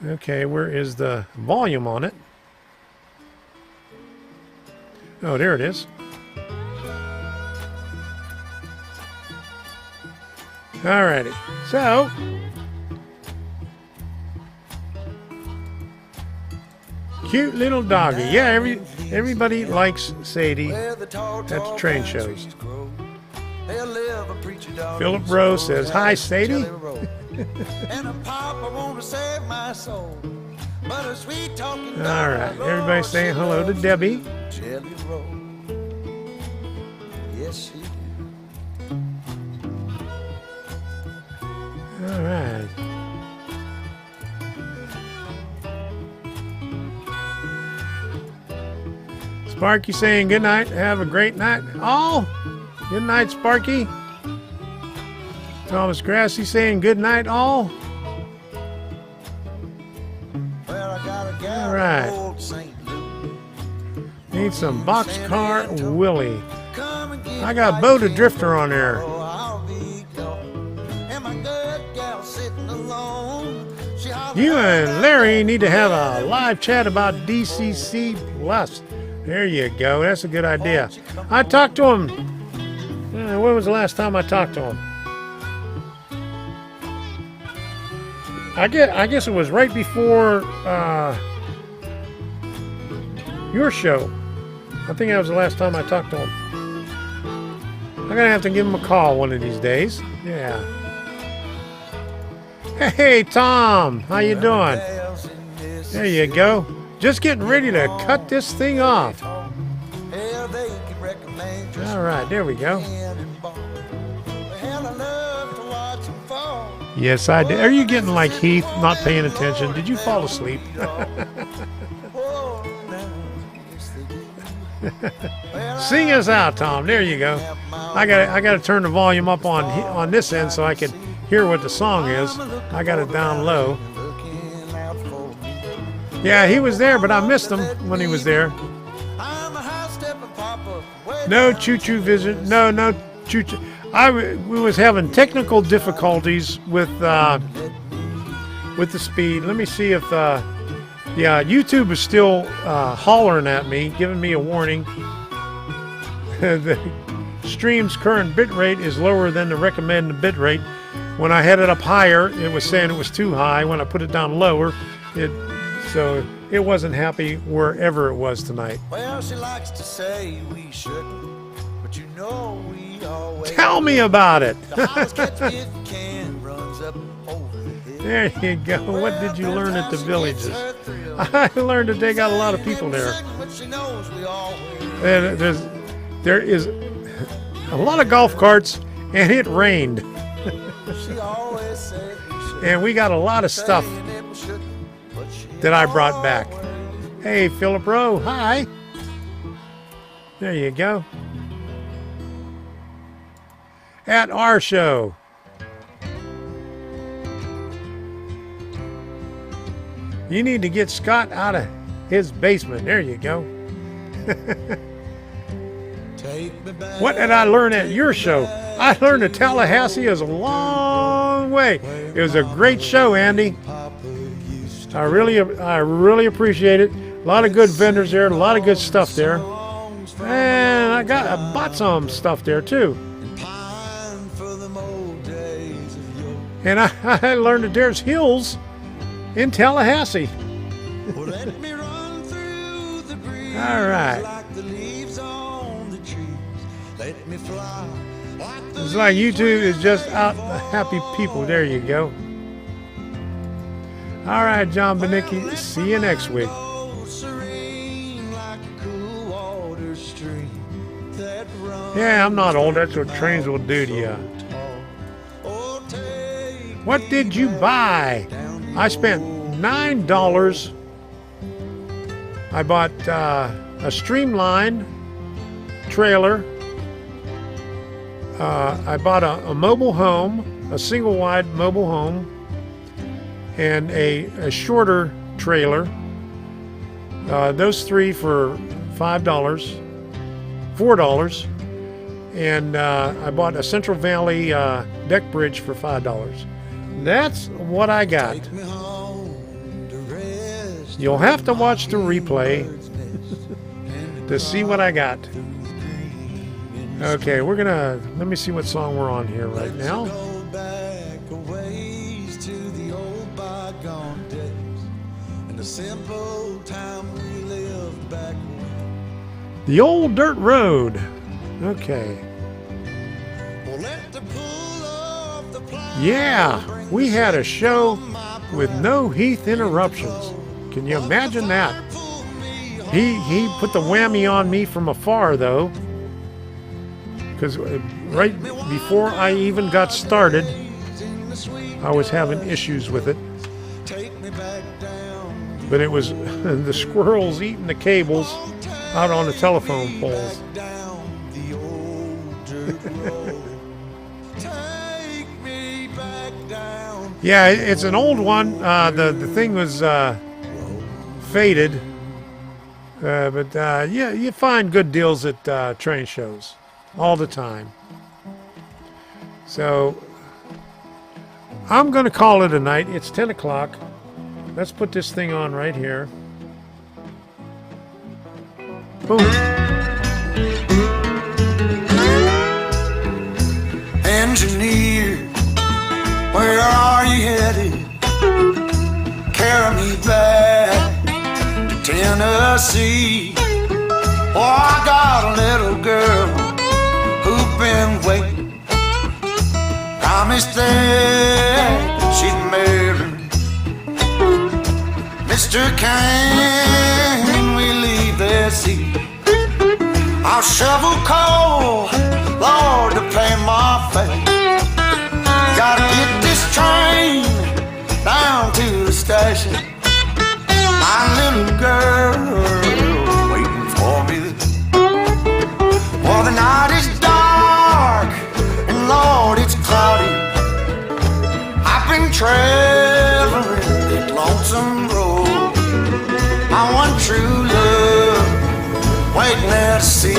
Okay, where is the volume on it? Oh, there it is. Alrighty, so cute little doggy. Yeah, everybody likes Sadie at the train shows. Philip Rose says, hi, Sadie. All right, everybody saying hello to Debbie. Yes, he did. All right. Sparky saying good night. Have a great night. All. Good night, Sparky. Thomas Grassy saying good night, all. All right. Need some Boxcar Willie. I got Bo the Drifter on there. You and Larry need to have a live chat about DCC Plus. There you go. That's a good idea. I talked to him. When was the last time I talked to him? I guess it was right before your show. I think that was the last time I talked to him. I'm gonna have to give him a call one of these days. Yeah. Hey, Tom, how you doing? There you go. Just getting ready to cut this thing off. All right, there we go. Yes, I did. Are you getting like Heath, not paying attention? Did you fall asleep? Sing us out, Tom. There you go. I got to turn the volume up on this end so I can hear what the song is. I got it down low. Yeah, he was there, but I missed him when he was there. No choo-choo visit. No choo-choo. We was having technical difficulties with the speed. Let me see if yeah, YouTube is still hollering at me, giving me a warning. The stream's current bit rate is lower than the recommended bit rate. When I had it up higher, it was saying it was too high. When I put it down lower, so it wasn't happy wherever it was tonight. Well, she likes to say we shouldn't, but you know we always. Tell me about it. The hottest catch if you can runs up over the hill. There you go. What did you learn at the villages? I learned that they got a lot of people there. And there is a lot of golf carts, and it rained. And we got a lot of stuff that I brought back. Hey, Philip Rowe, hi. There you go. At our show. You need to get Scott out of his basement. There you go. What did I learn at your show? I learned that Tallahassee is a long way. It was a great show, Andy. I really appreciate it. A lot of good vendors there, a lot of good stuff there. And I bought some stuff there too. And I learned that there's hills in Tallahassee. All right. It's like YouTube is just out happy people. There you go. All right, John Benicki. See you next week. Yeah, I'm not old. That's what trains will do to you. What did you buy? I spent $9. I bought a Streamline trailer. I bought a mobile home, a single wide mobile home, and a shorter trailer. Those three for $4. And I bought a Central Valley deck bridge for $5. That's what I got. You'll have to watch the replay to see what I got. Okay, let me see what song we're on here right now. The Old Dirt Road. Okay. Yeah, we had a show with no Heath interruptions. Can you imagine that? He put the whammy on me from afar, though, because right before I even got started, I was having issues with it. But it was the squirrels eating the cables out on the telephone poles. Yeah, it's an old one. The thing was faded. But yeah, you find good deals at train shows all the time. So I'm going to call it a night. It's 10 o'clock. Let's put this thing on right here. Boom. Engineer, where are you headed? Carry me back to Tennessee. Oh, I got a little girl who's been waiting. Promised that she'd marry me. Mister, can we leave this seat? I'll shovel coal, Lord, to pay my fare. Gotta get this train down to the station. My little girl waiting for me. Well, the night is dark and Lord, it's cloudy. I've been traveling that lonesome road. My one true love waiting there to see.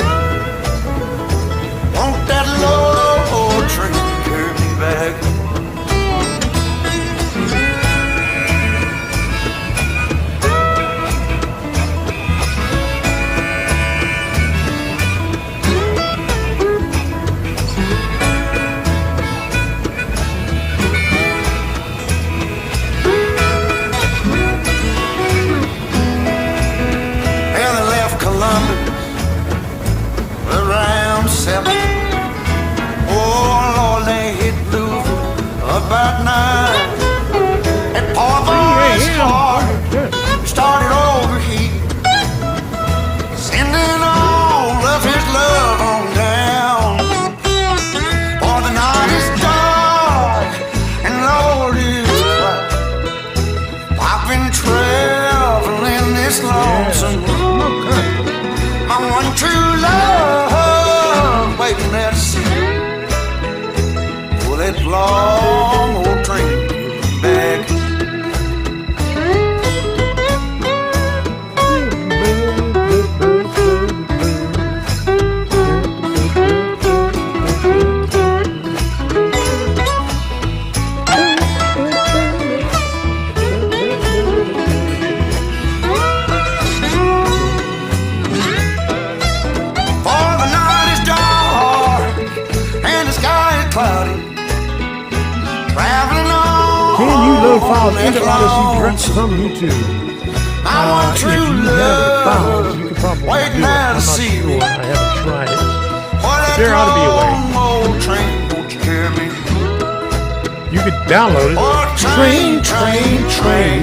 download files into Odyssey direct from YouTube. If you have the files, you could probably do it. I'm not sure. I haven't tried it. But there ought to be a way. You could download it. Train.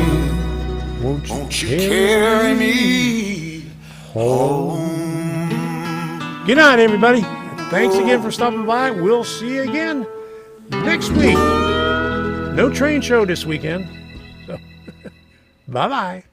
Won't you carry me home? Good night, everybody. Thanks again for stopping by. We'll see you again next week. No train show this weekend. So, bye-bye.